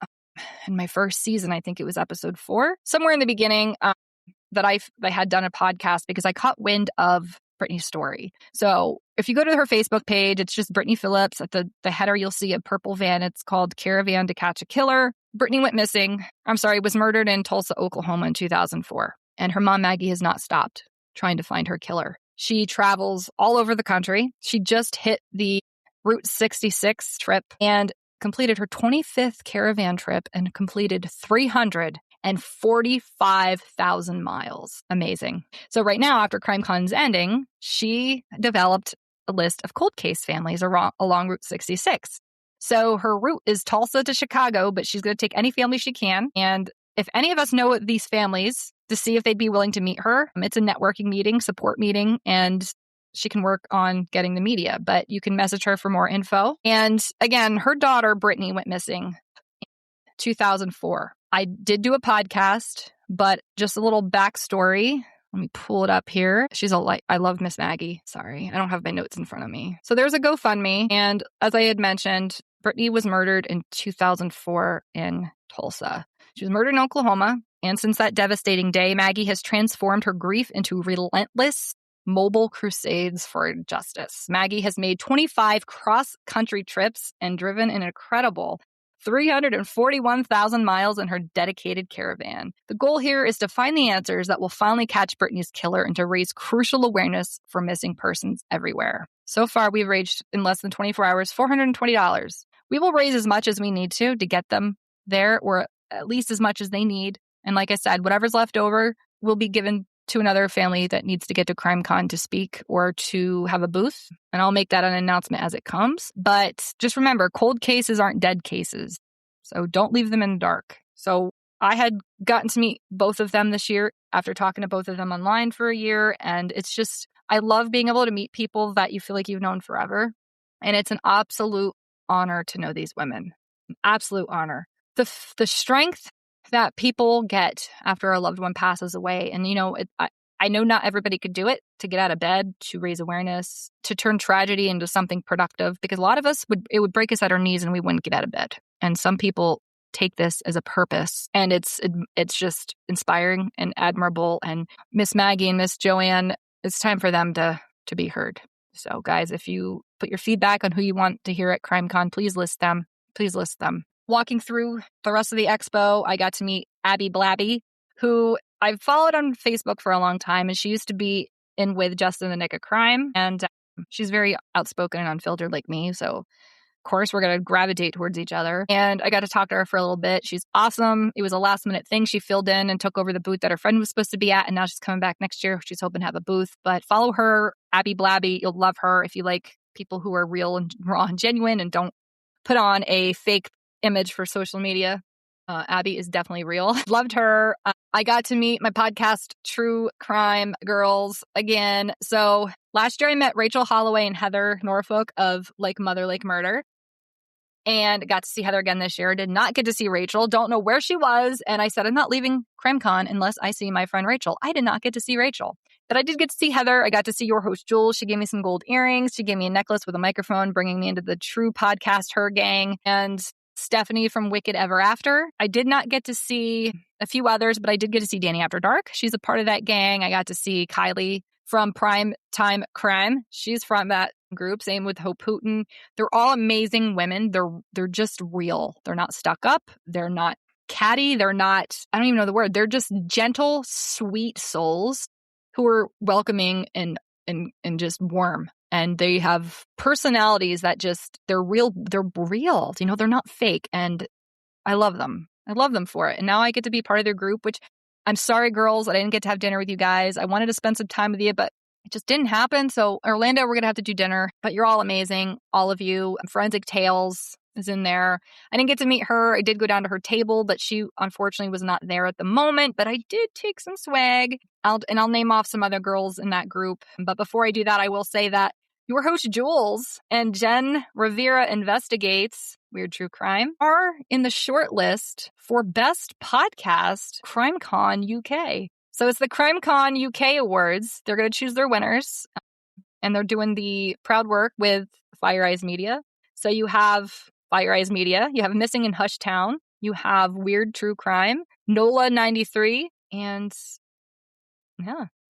in my first season. I think it was episode 4, somewhere in the beginning that I had done a podcast because I caught wind of Bethany's story. So if you go to her Facebook page, it's just Bethany Phillips. At the header, you'll see a purple van. It's called Caravan to Catch a Killer. Bethany was murdered in Tulsa, Oklahoma in 2004. And her mom, Maggie, has not stopped trying to find her killer. She travels all over the country. She just hit the Route 66 trip and completed her 25th caravan trip and completed 345,000 miles. Amazing. So right now, after CrimeCon's ending, she developed a list of cold case families along Route 66. So her route is Tulsa to Chicago, but she's going to take any family she can. And if any of us know these families, to see if they'd be willing to meet her, it's a networking meeting, support meeting, and she can work on getting the media. But you can message her for more info. And again, her daughter, Bethany, went missing in 2004. I did do a podcast, but just a little backstory. Let me pull it up here. I love Miss Maggie. Sorry, I don't have my notes in front of me. So there's a GoFundMe. And as I had mentioned, Bethany was murdered in 2004 in Tulsa. She was murdered in Oklahoma. And since that devastating day, Maggie has transformed her grief into relentless mobile crusades for justice. Maggie has made 25 cross-country trips and driven an incredible 341,000 miles in her dedicated caravan. The goal here is to find the answers that will finally catch Bethany's killer and to raise crucial awareness for missing persons everywhere. So far, we've raised, in less than 24 hours, $420. We will raise as much as we need to get them there, or at least as much as they need. And like I said, whatever's left over will be given to another family that needs to get to CrimeCon to speak or to have a booth. And I'll make that an announcement as it comes. But just remember, cold cases aren't dead cases. So don't leave them in the dark. So I had gotten to meet both of them this year after talking to both of them online for a year. And it's just, I love being able to meet people that you feel like you've known forever. And it's an absolute honor to know these women. An absolute honor. The strength that people get after a loved one passes away. And, I know not everybody could do it, to get out of bed, to raise awareness, to turn tragedy into something productive, because a lot of us it would break us at our knees and we wouldn't get out of bed. And some people take this as a purpose, and it's just inspiring and admirable. And Miss Maggie and Miss Joanne, it's time for them to be heard. So guys, if you put your feedback on who you want to hear at CrimeCon, please list them. Please list them. Walking through the rest of the expo, I got to meet Abby Blabby, who I've followed on Facebook for a long time, and she used to be in with Just in the Nick of Crime, and she's very outspoken and unfiltered like me, so of course we're going to gravitate towards each other. And I got to talk to her for a little bit. She's awesome. It was a last minute thing. She filled in and took over the booth that her friend was supposed to be at, and now she's coming back next year. She's hoping to have a booth. But follow her, Abby Blabby. You'll love her if you like people who are real and raw and genuine and don't put on a fake image for social media. Abby is definitely real. Loved her. I got to meet my podcast True Crime girls again. So last year I met Rachel Holloway and Heather Norfolk of Like Mother, Like Murder. And got to see Heather again this year. Did not get to see Rachel. Don't know where she was. And I said, I'm not leaving CrimeCon unless I see my friend Rachel. I did not get to see Rachel. But I did get to see Heather. I got to see your host, Jules. She gave me some gold earrings. She gave me a necklace with a microphone, bringing me into the True podcast, her gang. And Stephanie from Wicked Ever After. I did not get to see a few others, but I did get to see Danny After Dark. She's a part of that gang. I got to see Kylie from Prime Time Crime. She's from that group. Same with Hope Hooton. They're all amazing women. They're just real. They're not stuck up. They're not catty. They're not, I don't even know the word. They're just gentle, sweet souls who are welcoming and just warm. And they have personalities that just, they're real. They're real. They're not fake. And I love them. I love them for it. And now I get to be part of their group, which I'm sorry, girls, I didn't get to have dinner with you guys. I wanted to spend some time with you, but it just didn't happen. So Orlando, we're going to have to do dinner, but you're all amazing. All of you. Forensic Tales is in there. I didn't get to meet her. I did go down to her table, but she unfortunately was not there at the moment, but I did take some swag. I'll name off some other girls in that group. But before I do that, I will say that your host Jules and Jen Rivera Investigates Weird True Crime are in the short list for Best Podcast CrimeCon UK. So it's the CrimeCon UK Awards. They're going to choose their winners, and they're doing the proud work with Fire Eyes Media. So you have Fire Eyes Media, you have Missing in Hushtown, you have Weird True Crime, NOLA 93, and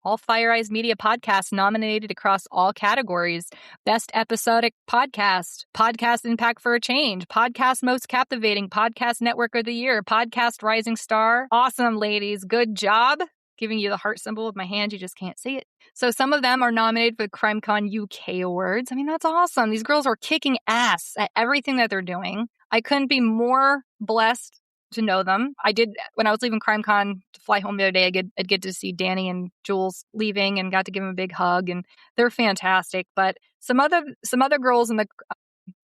all Fire Eyes Media podcasts nominated across all categories. Best Episodic Podcast, Podcast Impact for a Change, Podcast Most Captivating, Podcast Network of the Year, Podcast Rising Star. Awesome, ladies. Good job. Giving you the heart symbol with my hand. You just can't see it. So some of them are nominated for the CrimeCon UK Awards. I mean, that's awesome. These girls are kicking ass at everything that they're doing. I couldn't be more blessed to know them. I did, when I was leaving CrimeCon to fly home the other day, I'd get to see Danny and Jules leaving and got to give them a big hug, and they're fantastic. But some other girls in the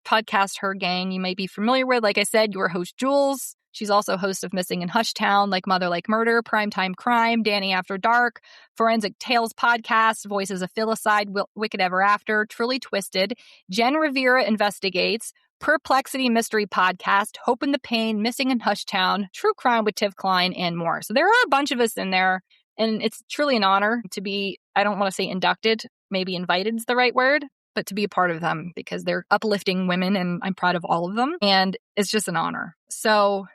podcast, her gang, you may be familiar with. Like I said, your host Jules. She's also host of Missing in Hushtown, Like Mother, Like Murder, Primetime Crime, Danny After Dark, Forensic Tales Podcast, Voices of Filicide, Wicked Ever After, Truly Twisted, Jen Rivera Investigates, Perplexity Mystery Podcast, Hope in the Pain, Missing in Hushtown, True Crime with Tiff Kline, and more. So there are a bunch of us in there, and it's truly an honor to be, I don't want to say inducted, maybe invited is the right word, but to be a part of them because they're uplifting women, and I'm proud of all of them, and it's just an honor. So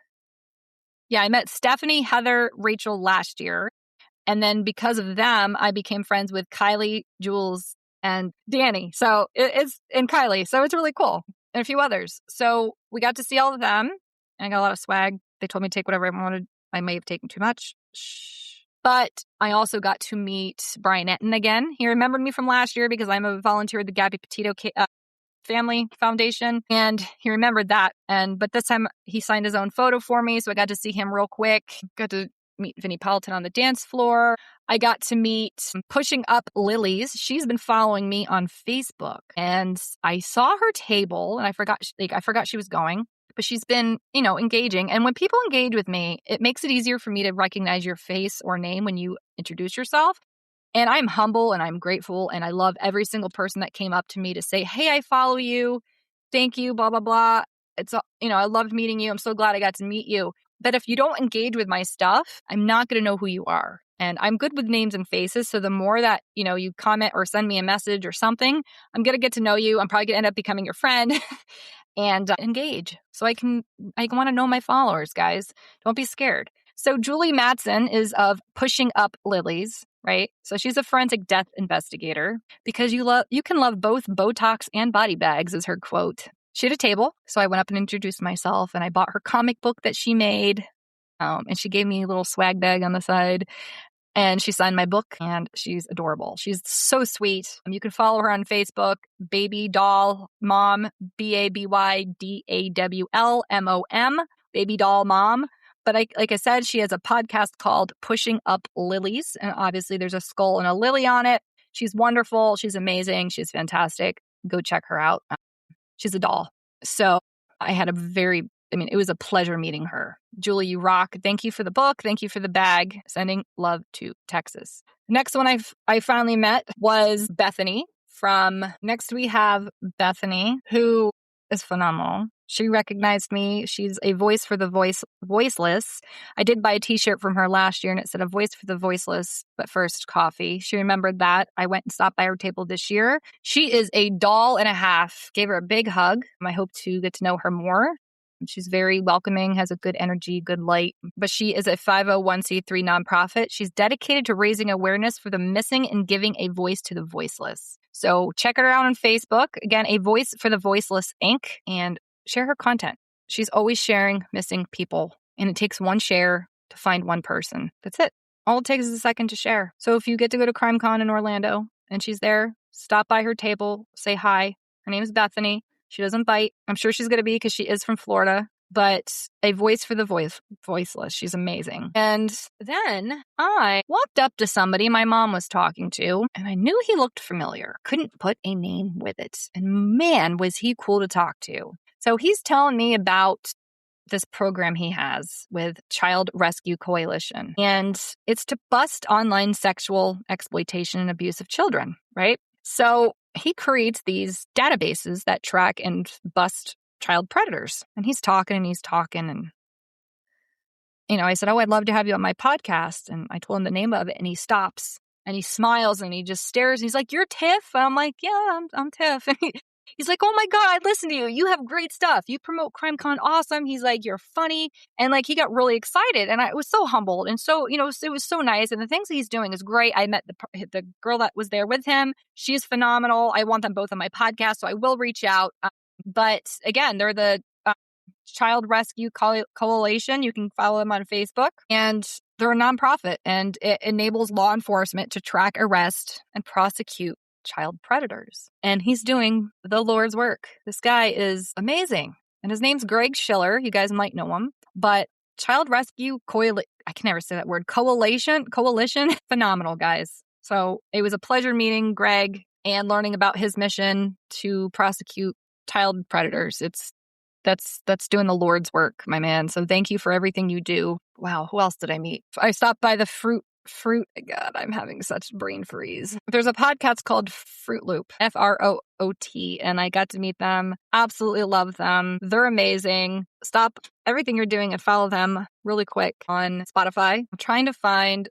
yeah, I met Stephanie, Heather, Rachel last year, and then because of them, I became friends with Kylie, Jules, and Danny. So and Kylie. So it's really cool. And a few others. So we got to see all of them. And I got a lot of swag. They told me to take whatever I wanted. I may have taken too much. Shh. But I also got to meet Brian Etten again. He remembered me from last year because I'm a volunteer at the Gabby Petito Family Foundation. And he remembered that. But this time he signed his own photo for me. So I got to see him real quick. Got to meet Vinnie Pelton on the dance floor. I got to meet Pushing Up Lilies. She's been following me on Facebook, and I saw her table, and I forgot she was going. but she's been, engaging. And when people engage with me, it makes it easier for me to recognize your face or name when you introduce yourself. And I'm humble and I'm grateful. And I love every single person that came up to me to say, hey, I follow you. Thank you, blah, blah, blah. It's, I loved meeting you. I'm so glad I got to meet you. But if you don't engage with my stuff, I'm not going to know who you are. And I'm good with names and faces. So the more that, you comment or send me a message or something, I'm going to get to know you. I'm probably going to end up becoming your friend and engage. So I want to know my followers, guys. Don't be scared. So Julie Mattson is of Pushing Up Lilies, right? So she's a forensic death investigator because you can love both Botox and body bags is her quote. She had a table. So I went up and introduced myself and I bought her comic book that she made. And she gave me a little swag bag on the side. And she signed my book, and she's adorable. She's so sweet. You can follow her on Facebook, Baby Doll Mom, BABYDAWLMOM, Baby Doll Mom. But like I said, she has a podcast called Pushing Up Lilies, and obviously there's a skull and a lily on it. She's wonderful. She's amazing. She's fantastic. Go check her out. She's a doll. So it was a pleasure meeting her. Julie, you rock. Thank you for the book. Thank you for the bag. Sending love to Texas. Next one I finally met was Bethany next we have Bethany, who is phenomenal. She recognized me. She's a voice for the voiceless. I did buy a t-shirt from her last year and it said a voice for the voiceless, but first coffee. She remembered that. I went and stopped by her table this year. She is a doll and a half. Gave her a big hug. I hope to get to know her more. She's very welcoming, has a good energy, good light. But she is a 501c3 nonprofit. She's dedicated to raising awareness for the missing and giving a voice to the voiceless. So check her out on Facebook. Again, A Voice for the Voiceless Inc. And share her content. She's always sharing missing people. And it takes one share to find one person. That's it. All it takes is a second to share. So if you get to go to CrimeCon in Orlando and she's there, stop by her table, say hi. Her name is Bethany. She doesn't bite. I'm sure she's going to be because she is from Florida, but a voice for the voiceless. She's amazing. And then I walked up to somebody my mom was talking to, and I knew he looked familiar. Couldn't put a name with it. And man, was he cool to talk to. So he's telling me about this program he has with Child Rescue Coalition. And it's to bust online sexual exploitation and abuse of children, right? So he creates these databases that track and bust child predators. And he's talking and I said, I'd love to have you on my podcast. And I told him the name of it and he stops and he smiles and he just stares. And he's like, you're Tiff? And I'm like, yeah, I'm Tiff. And he's like, oh my God, I listen to you. You have great stuff. You promote CrimeCon. Awesome. He's like, you're funny. And he got really excited. And I was so humbled. And so, it was so nice. And the things that he's doing is great. I met the girl that was there with him. She's phenomenal. I want them both on my podcast. So I will reach out. But again, they're the Child Rescue Coalition. You can follow them on Facebook. And they're a nonprofit. And it enables law enforcement to track, arrest, and prosecute child predators. And he's doing the Lord's work. This guy is amazing. And his name's Greg Schiller. You guys might know him. But Child Rescue Coalition, I can never say that word, Coalition, phenomenal, guys. So it was a pleasure meeting Greg and learning about his mission to prosecute child predators. That's doing the Lord's work, my man. So thank you for everything you do. Wow, who else did I meet? I stopped by the Fruit. God, I'm having such brain freeze. There's a podcast called Fruit Loop, FROOT, and I got to meet them. Absolutely love them. They're amazing. Stop everything you're doing and follow them really quick on Spotify. I'm trying to find,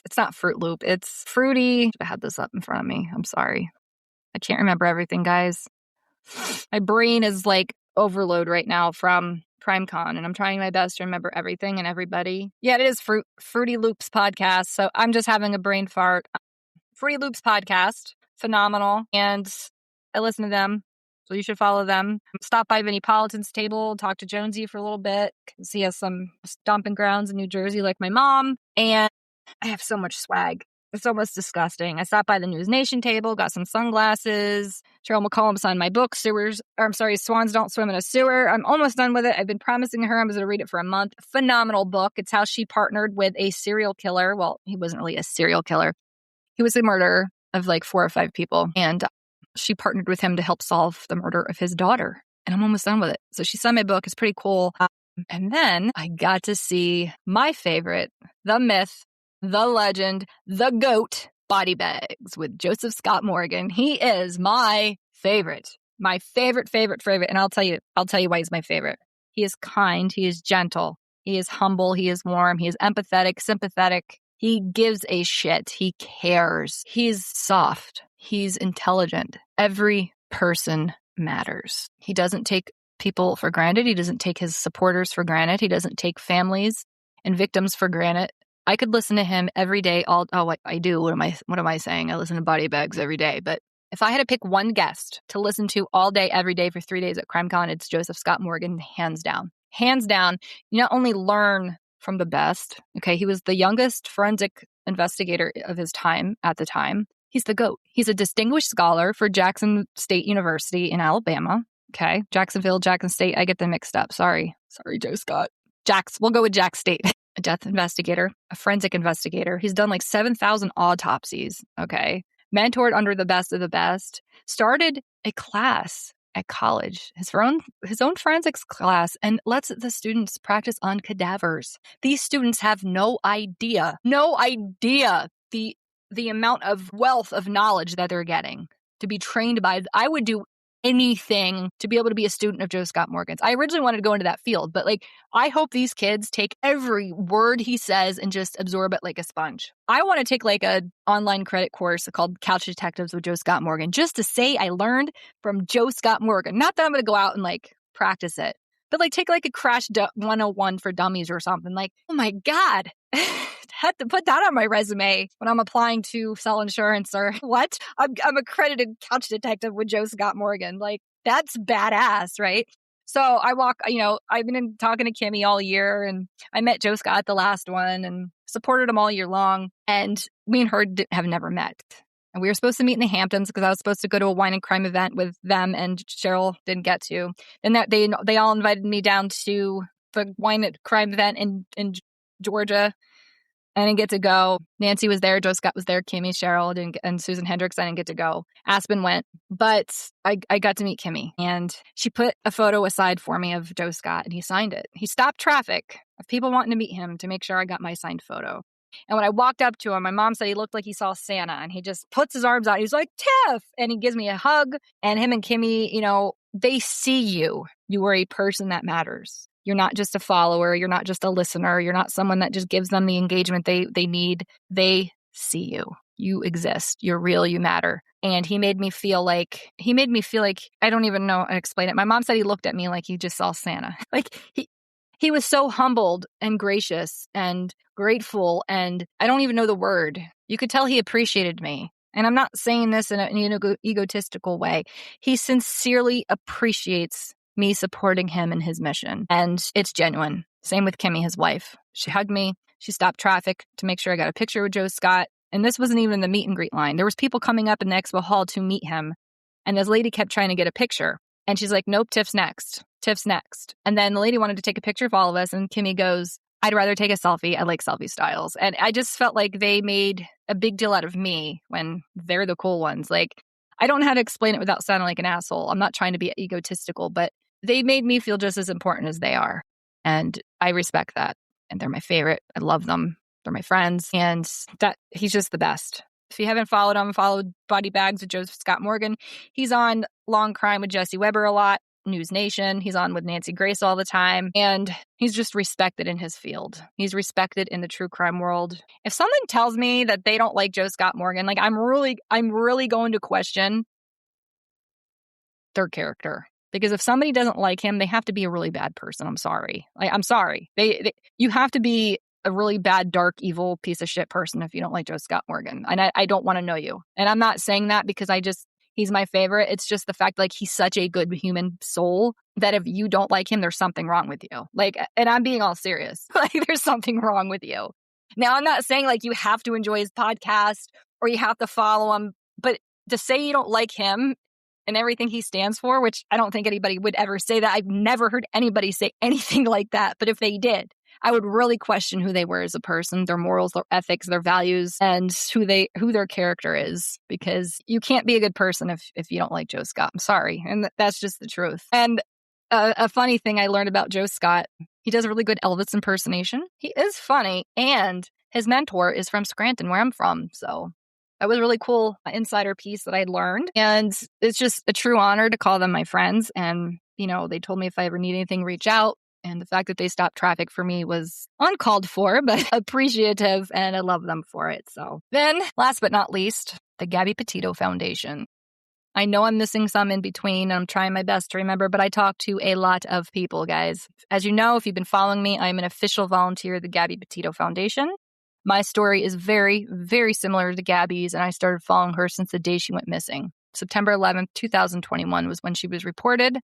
it's not Fruit Loop, it's Fruity. I had this up in front of me. I'm sorry. I can't remember everything, guys. My brain is overload right now from CrimeCon, and I'm trying my best to remember everything and everybody. Yeah, it is Fruity Loops podcast. So I'm just having a brain fart. Fruity Loops podcast, phenomenal, and I listen to them. So you should follow them. Stop by Vinnie Politan's table, talk to Jonesy for a little bit because he has some stomping grounds in New Jersey, like my mom. And I have so much swag. It's almost disgusting. I stopped by the News Nation table, got some sunglasses. Cheryl McCollum signed my book, Swans Don't Swim in a Sewer. I'm almost done with it. I've been promising her I was going to read it for a month. Phenomenal book. It's how she partnered with a serial killer. Well, he wasn't really a serial killer. He was a murderer of 4 or 5 people. And she partnered with him to help solve the murder of his daughter. and I'm almost done with it. So she signed my book. It's pretty cool. And then I got to see my favorite, the myth, the legend, the GOAT, Body Bags with Joseph Scott Morgan. He is my favorite. My favorite. And I'll tell you why he's my favorite. He is kind. He is gentle. He is humble. He is warm. He is empathetic, sympathetic. He gives a shit. He cares. He's soft. He's intelligent. Every person matters. He doesn't take people for granted. He doesn't take his supporters for granted. He doesn't take families and victims for granted. I could listen to him every day. I do. What am I saying? I listen to Body Bags every day. But if I had to pick one guest to listen to all day, every day for 3 days at CrimeCon, it's Joseph Scott Morgan, hands down. Hands down. You not only learn from the best. Okay, he was the youngest forensic investigator of his time at the time. He's the GOAT. He's a distinguished scholar for Jackson State University in Alabama. Okay, Jackson State. I get them mixed up. Sorry, Joe Scott. We'll go with Jack State. A death investigator, a forensic investigator. He's done like 7,000 autopsies. Okay, mentored under the best of the best. Started a class at college, his own forensics class, and lets the students practice on cadavers. These students have no idea the amount of wealth of knowledge that they're getting to be trained by. I would do anything to be able to be a student of Joe Scott Morgan's. I originally wanted to go into that field, but I hope these kids take every word he says and just absorb it like a sponge. I want to take a online credit course called Couch Detectives with Joe Scott Morgan, just to say I learned from Joe Scott Morgan. Not that I'm going to go out and practice it, but take a Crash 101 for dummies or something. Oh my God. Had to put that on my resume when I'm applying to sell insurance or what? I'm accredited couch detective with Joe Scott Morgan. That's badass, right? So I've been talking to Kimmy all year, and I met Joe Scott at the last one and supported him all year long. And me and her have never met. And we were supposed to meet in the Hamptons because I was supposed to go to a wine and crime event with them, and Cheryl didn't get to. And that they all invited me down to the wine and crime event in Georgia. I didn't get to go. Nancy was there. Joe Scott was there. Kimmy, Cheryl, and Susan Hendricks. I didn't get to go. Aspen went. But I got to meet Kimmy. And she put a photo aside for me of Joe Scott, and he signed it. He stopped traffic of people wanting to meet him to make sure I got my signed photo. And when I walked up to him, my mom said he looked like he saw Santa. And he just puts his arms out. He's like, Tiff! And he gives me a hug. And him and Kimmy, they see you. You are a person that matters. You're not just a follower. You're not just a listener. You're not someone that just gives them the engagement they need. They see you. You exist. You're real. You matter. And he made me feel like, I don't even know how to explain it. My mom said he looked at me like he just saw Santa. He was so humbled and gracious and grateful. And I don't even know the word. You could tell he appreciated me. And I'm not saying this in an egotistical way. He sincerely appreciates me supporting him in his mission. And it's genuine. Same with Kimmy, his wife. She hugged me. She stopped traffic to make sure I got a picture with Joe Scott. And this wasn't even the meet and greet line. There was people coming up in the expo hall to meet him. And this lady kept trying to get a picture. And she's like, nope, Tiff's next. And then the lady wanted to take a picture of all of us. And Kimmy goes, I'd rather take a selfie. I like selfie styles. And I just felt like they made a big deal out of me when they're the cool ones. I don't know how to explain it without sounding like an asshole. I'm not trying to be egotistical, but they made me feel just as important as they are. And I respect that. And they're my favorite. I love them. They're my friends. And that he's just the best. If you haven't followed him, follow Body Bags with Joseph Scott Morgan. He's on Long Crime with Jesse Weber a lot. News Nation. He's on with Nancy Grace all the time. And he's just respected in his field. He's respected in the true crime world. If someone tells me that they don't like Joe Scott Morgan, I'm really going to question their character. Because if somebody doesn't like him, they have to be a really bad person. I'm sorry. I'm sorry. You have to be a really bad, dark, evil piece of shit person if you don't like Joe Scott Morgan. And I don't want to know you. And I'm not saying that because he's my favorite. It's just the fact he's such a good human soul that if you don't like him, there's something wrong with you. And I'm being all serious. There's something wrong with you. Now, I'm not saying you have to enjoy his podcast or you have to follow him, but to say you don't like him and everything he stands for, which I don't think anybody would ever say that. I've never heard anybody say anything like that. But if they did, I would really question who they were as a person, their morals, their ethics, their values, and who their character is. Because you can't be a good person if you don't like Joe Scott. I'm sorry. And that's just the truth. And a funny thing I learned about Joe Scott. He does a really good Elvis impersonation. He is funny, and his mentor is from Scranton, where I'm from. So that was a really cool insider piece that I learned. And it's just a true honor to call them my friends. And, they told me if I ever need anything, reach out. And the fact that they stopped traffic for me was uncalled for, but appreciative, and I love them for it. So then, last but not least, the Gabby Petito Foundation. I know I'm missing some in between, and I'm trying my best to remember, but I talk to a lot of people, guys. As you know, if you've been following me, I'm an official volunteer of the Gabby Petito Foundation. My story is very, very similar to Gabby's, and I started following her since the day she went missing. September 11th, 2021 was when she was reported,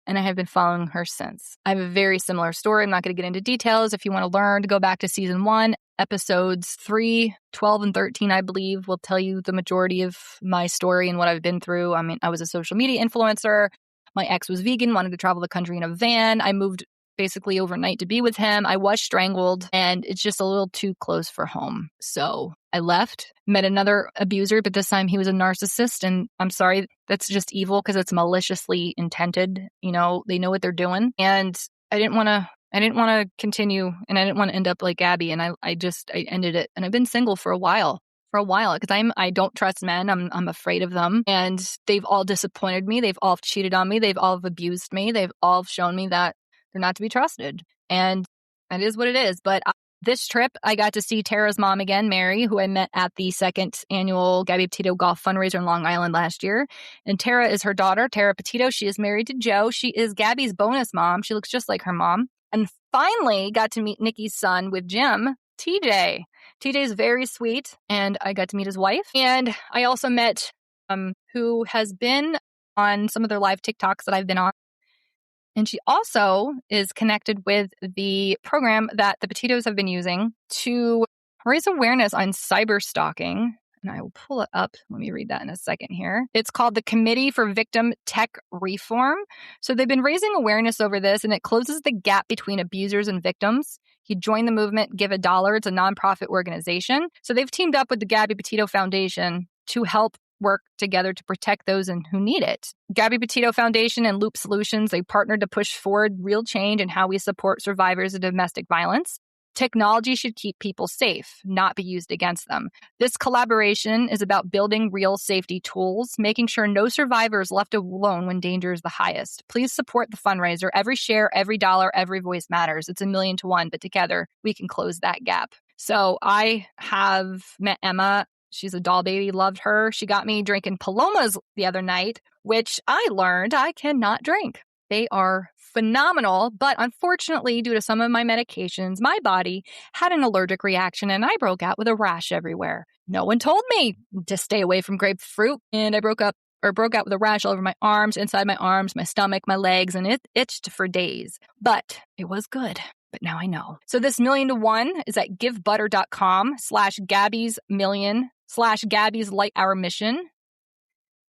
and I have been following her since. I have a very similar story. I'm not going to get into details. If you want to learn, to go back to season 1, episodes 3, 12, and 13, I believe, will tell you the majority of my story and what I've been through. I mean, I was a social media influencer. My ex was vegan, wanted to travel the country in a van. I moved basically overnight to be with him. I was strangled, and it's just a little too close for home. So I left, met another abuser, but this time he was a narcissist. And I'm sorry, that's just evil because it's maliciously intended. They know what they're doing. And I didn't want to continue, and I didn't want to end up like Gabby. And I ended it. And I've been single for a while because I don't trust men. I'm afraid of them. And they've all disappointed me. They've all cheated on me. They've all abused me. They've all shown me that they're not to be trusted. And it is what it is. But this trip, I got to see Tara's mom again, Mary, who I met at the second annual Gabby Petito Golf Fundraiser in Long Island last year. And Tara is her daughter, Tara Petito. She is married to Joe. She is Gabby's bonus mom. She looks just like her mom. And finally got to meet Nikki's son with Jim, TJ. TJ is very sweet, and I got to meet his wife. And I also met who has been on some of their live TikToks that I've been on. And she also is connected with the program that the Petitos have been using to raise awareness on cyber stalking. And I will pull it up. Let me read that in a second here. It's called the Committee for Victim Tech Reform. So they've been raising awareness over this, and it closes the gap between abusers and victims. You join the movement, give $1. It's a nonprofit organization. So they've teamed up with the Gabby Petito Foundation to help work together to protect those who need it. Gabby Petito Foundation and Loop Solutions, they partnered to push forward real change in how we support survivors of domestic violence. Technology should keep people safe, not be used against them. This collaboration is about building real safety tools, making sure no survivor is left alone when danger is the highest. Please support the fundraiser. Every share, every dollar, every voice matters. It's 1,000,000 to 1, but together we can close that gap. So I have met Emma. She's a doll baby, loved her. She got me drinking Palomas the other night, which I learned I cannot drink. They are phenomenal, but unfortunately, due to some of my medications, my body had an allergic reaction and I broke out with a rash everywhere. No one told me to stay away from grapefruit, and I broke out with a rash all over my arms, inside my arms, my stomach, my legs, and it itched for days. But it was good. But now I know. So this 1,000,000 to 1 is at givebutter.com/Gabby'sMillion/Gabby's Light Hour Mission.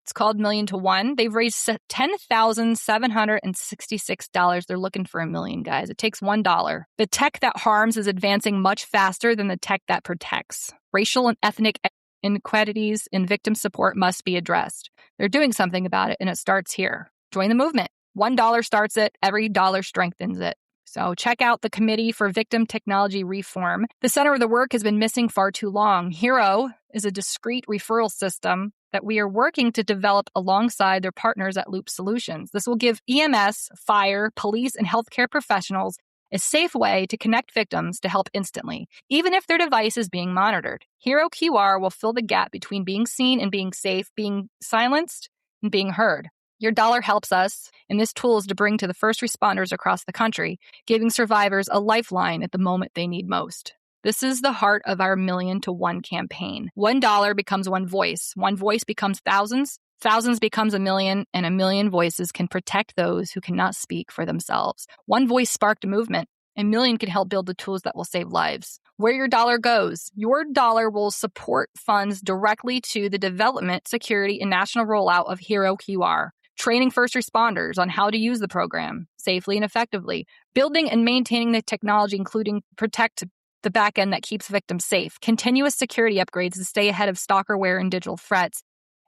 It's called 1,000,000 to 1. They've raised $10,766. They're looking for 1,000,000, guys. It takes $1. The tech that harms is advancing much faster than the tech that protects. Racial and ethnic inequities in victim support must be addressed. They're doing something about it, and it starts here. Join the movement. $1 starts it. Every dollar strengthens it. So check out the Committee for Victim Technology Reform. The center of the work has been missing far too long. HERO is a discrete referral system that we are working to develop alongside their partners at Loop Solutions. This will give EMS, fire, police, and healthcare professionals a safe way to connect victims to help instantly, even if their device is being monitored. HERO QR will fill the gap between being seen and being safe, being silenced and being heard. Your dollar helps us, and this tool is to bring to the first responders across the country, giving survivors a lifeline at the moment they need most. This is the heart of our 1,000,000 to 1 campaign. $1 becomes one voice. One voice becomes thousands. Thousands becomes 1,000,000, and 1,000,000 voices can protect those who cannot speak for themselves. One voice sparked a movement. 1,000,000 can help build the tools that will save lives. Where your dollar goes, your dollar will support funds directly to the development, security, and national rollout of HERO QR. Training first responders on how to use the program safely and effectively, building and maintaining the technology, including protect the back end that keeps victims safe, continuous security upgrades to stay ahead of stalkerware and digital threats,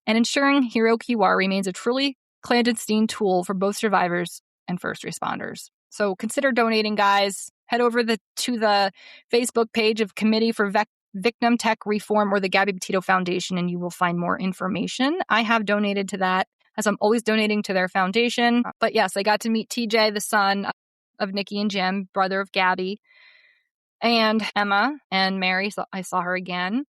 and ensuring HERO QR remains a truly clandestine tool for both survivors and first responders. So consider donating, guys. Head over to the Facebook page of Committee for Victim Tech Reform or the Gabby Petito Foundation, and you will find more information. I have donated to that, as I'm always donating to their foundation. But yes, I got to meet TJ, the son of Nikki and Jim, brother of Gabby, and Emma and Mary. So I saw her again.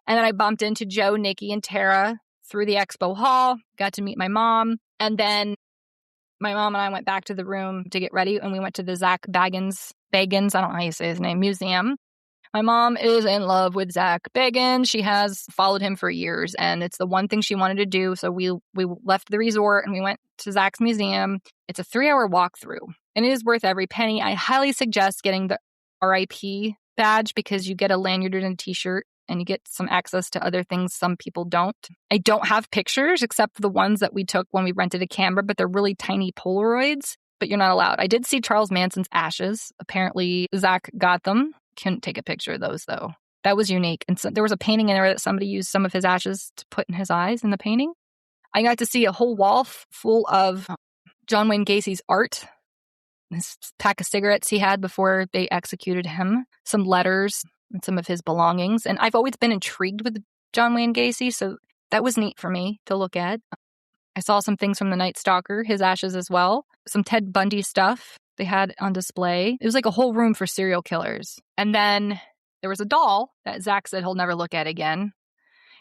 And then I bumped into Joe, Nikki, and Tara through the expo hall, got to meet my mom. And then my mom and I went back to the room to get ready, and we went to the Zak Bagans, I don't know how you say his name, museum. My mom is in love with Zak Bagans. She has followed him for years, and it's the one thing she wanted to do. So we left the resort and we went to Zak's museum. It's a 3-hour walkthrough, and it is worth every penny. I highly suggest getting the RIP badge because you get a lanyard and a t-shirt, and you get some access to other things some people don't. I don't have pictures except for the ones that we took when we rented a camera, but they're really tiny Polaroids, but you're not allowed. I did see Charles Manson's ashes. Apparently, Zak got them. Couldn't take a picture of those, though. That was unique. And so there was a painting in there that somebody used some of his ashes to put in his eyes in the painting. I got to see a whole wall full of John Wayne Gacy's art, this pack of cigarettes he had before they executed him, some letters, and some of his belongings. And I've always been intrigued with John Wayne Gacy, so that was neat for me to look at. I saw some things from the Night Stalker, his ashes as well, some Ted Bundy stuff they had on display. It was like a whole room for serial killers. And then there was a doll that Zak said he'll never look at again.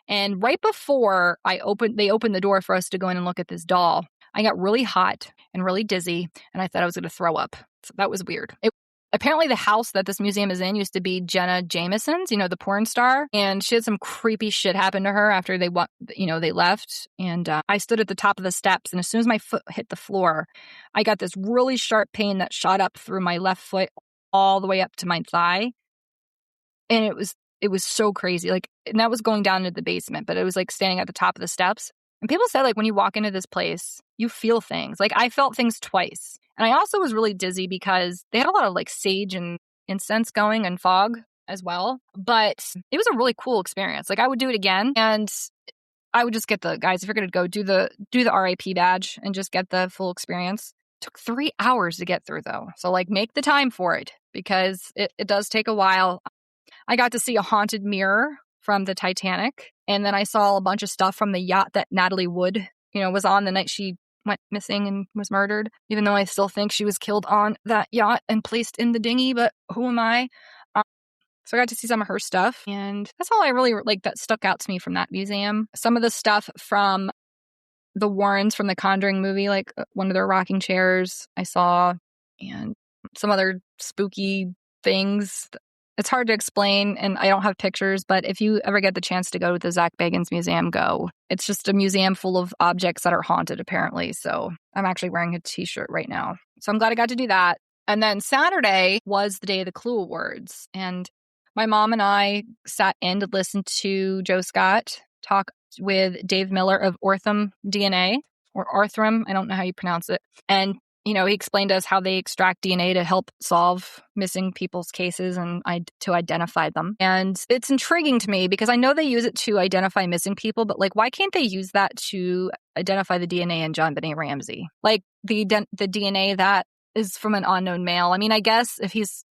And right before they opened the door for us to go in and look at this doll, I got really hot and really dizzy, and I thought I was going to throw up. So that was weird. Apparently, the house that this museum is in used to be Jena Jameson's, the porn star. And she had some creepy shit happen to her after they left. And I stood at the top of the steps. And as soon as my foot hit the floor, I got this really sharp pain that shot up through my left foot all the way up to my thigh. And it was so crazy. And that was going down into the basement, but it was like standing at the top of the steps. And people say, when you walk into this place, you feel things. I felt things twice. And I also was really dizzy because they had a lot of sage and incense going and fog as well. But it was a really cool experience. I would do it again, and I would just get if you're going to go, do the RIP badge and just get the full experience. It took 3 hours to get through, though. So make the time for it because it does take a while. I got to see a haunted mirror from the Titanic. And then I saw a bunch of stuff from the yacht that Natalie Wood, was on the night she went missing and was murdered, even though I still think she was killed on that yacht and placed in the dinghy, but who am I? So I got to see some of her stuff, and that's all I really that stuck out to me from that museum. Some of the stuff from the Warrens from the Conjuring movie, one of their rocking chairs I saw, and some other spooky things. It's hard to explain, and I don't have pictures, but if you ever get the chance to go to the Zak Bagans Museum, go. It's just a museum full of objects that are haunted, apparently. So I'm actually wearing a t-shirt right now. So I'm glad I got to do that. And then Saturday was the day of the Clue Awards. And my mom and I sat in to listen to Joe Scott talk with Dave Miller of Ortham DNA, or Arthram. I don't know how you pronounce it. And he explained to us how they extract DNA to help solve missing people's cases and to identify them. And it's intriguing to me because I know they use it to identify missing people, but why can't they use that to identify the DNA in John Benet Ramsey? The DNA that is from an unknown male. I mean, I guess if he's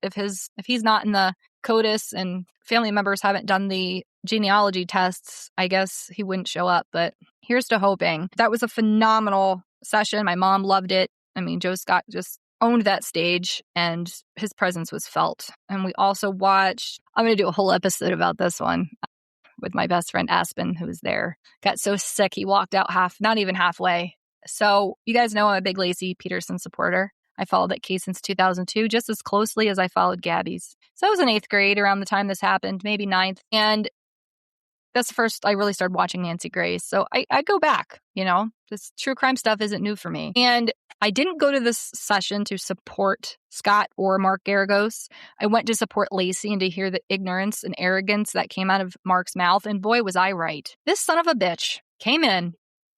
not in the CODIS and family members haven't done the genealogy tests, I guess he wouldn't show up. But here's to hoping. That was a phenomenal session. My mom loved it. I mean, Joe Scott just owned that stage, and his presence was felt. And we also watched, I'm going to do a whole episode about this one with my best friend Aspen, who was there. Got so sick, he walked out not even halfway. So you guys know I'm a big Lacey Peterson supporter. I followed that case since 2002, just as closely as I followed Gabby's. So I was in 8th grade around the time this happened, maybe 9th. And that's the first I really started watching Nancy Grace. So I go back, this true crime stuff isn't new for me. And I didn't go to this session to support Scott or Mark Garagos. I went to support Lacey and to hear the ignorance and arrogance that came out of Mark's mouth. And boy, was I right. This son of a bitch came in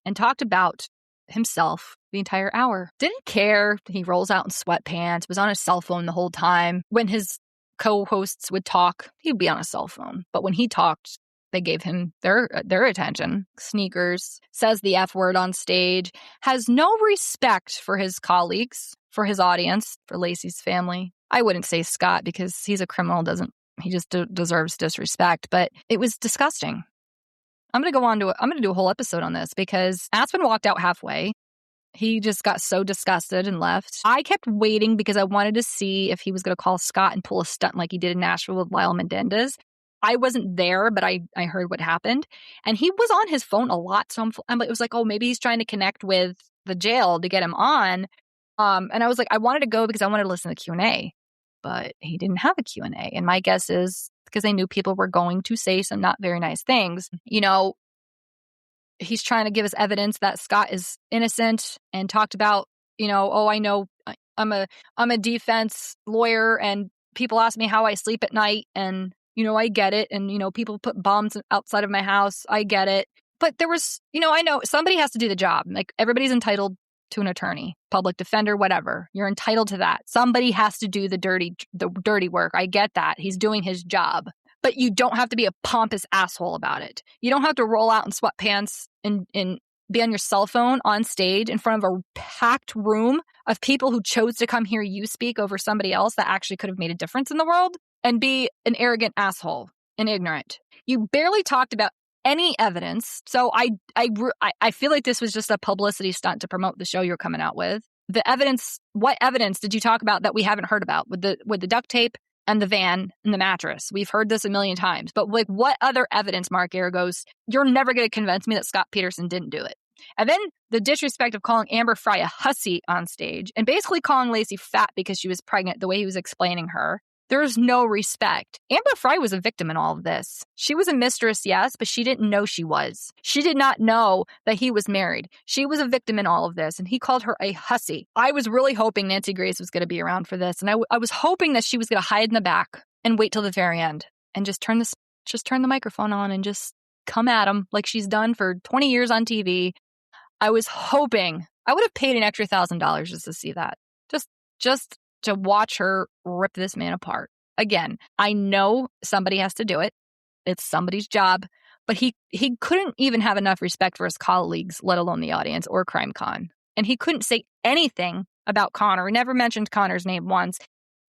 and talked about himself the entire hour. Didn't care. He rolls out in sweatpants, was on his cell phone the whole time. When his co-hosts would talk, he'd be on a cell phone. But when he talked, They gave him their attention. Sneakers, says the F word on stage, has no respect for his colleagues, for his audience, for Lacey's family. I wouldn't say Scott because he's a criminal, he just deserves disrespect, but it was disgusting. I'm going to do a whole episode on this because Aspen walked out halfway. He just got so disgusted and left. I kept waiting because I wanted to see if he was going to call Scott and pull a stunt like he did in Nashville with Lyle Menendez. I wasn't there, but I heard what happened. And he was on his phone a lot. So it was like, oh, maybe he's trying to connect with the jail to get him on. And I was like, I wanted to go because I wanted to listen to the Q&A. But he didn't have a Q&A. And my guess is because they knew people were going to say some not very nice things. He's trying to give us evidence that Scott is innocent and talked about, oh, I know I'm a defense lawyer and people ask me how I sleep at night and, I get it. And, people put bombs outside of my house. I get it. But there was, I know somebody has to do the job. Like everybody's entitled to an attorney, public defender, whatever. You're entitled to that. Somebody has to do the dirty work. I get that. He's doing his job. But you don't have to be a pompous asshole about it. You don't have to roll out in sweatpants and be on your cell phone on stage in front of a packed room of people who chose to come hear you speak over somebody else that actually could have made a difference in the world and be an arrogant asshole and ignorant. You barely talked about any evidence. So I feel like this was just a publicity stunt to promote the show you're coming out with. The evidence, what evidence did you talk about that we haven't heard about with the duct tape and the van and the mattress? We've heard this a million times, but like what other evidence, Mark Aragos? You're never going to convince me that Scott Peterson didn't do it. And then the disrespect of calling Amber Fry a hussy on stage and basically calling Lacey fat because she was pregnant, the way he was explaining her. There's no respect. Amber Fry was a victim in all of this. She was a mistress, yes, but she didn't know she was. She did not know that he was married. She was a victim in all of this, and he called her a hussy. I was really hoping Nancy Grace was going to be around for this, and I was hoping that she was going to hide in the back and wait till the very end and just turn the microphone on and just come at him like she's done for 20 years on TV. I was hoping I would have paid an extra $1,000 just to see that. Just to watch her rip this man apart. Again, I know somebody has to do it. It's somebody's job. But he couldn't even have enough respect for his colleagues, let alone the audience or CrimeCon. And he couldn't say anything about Connor. He never mentioned Connor's name once.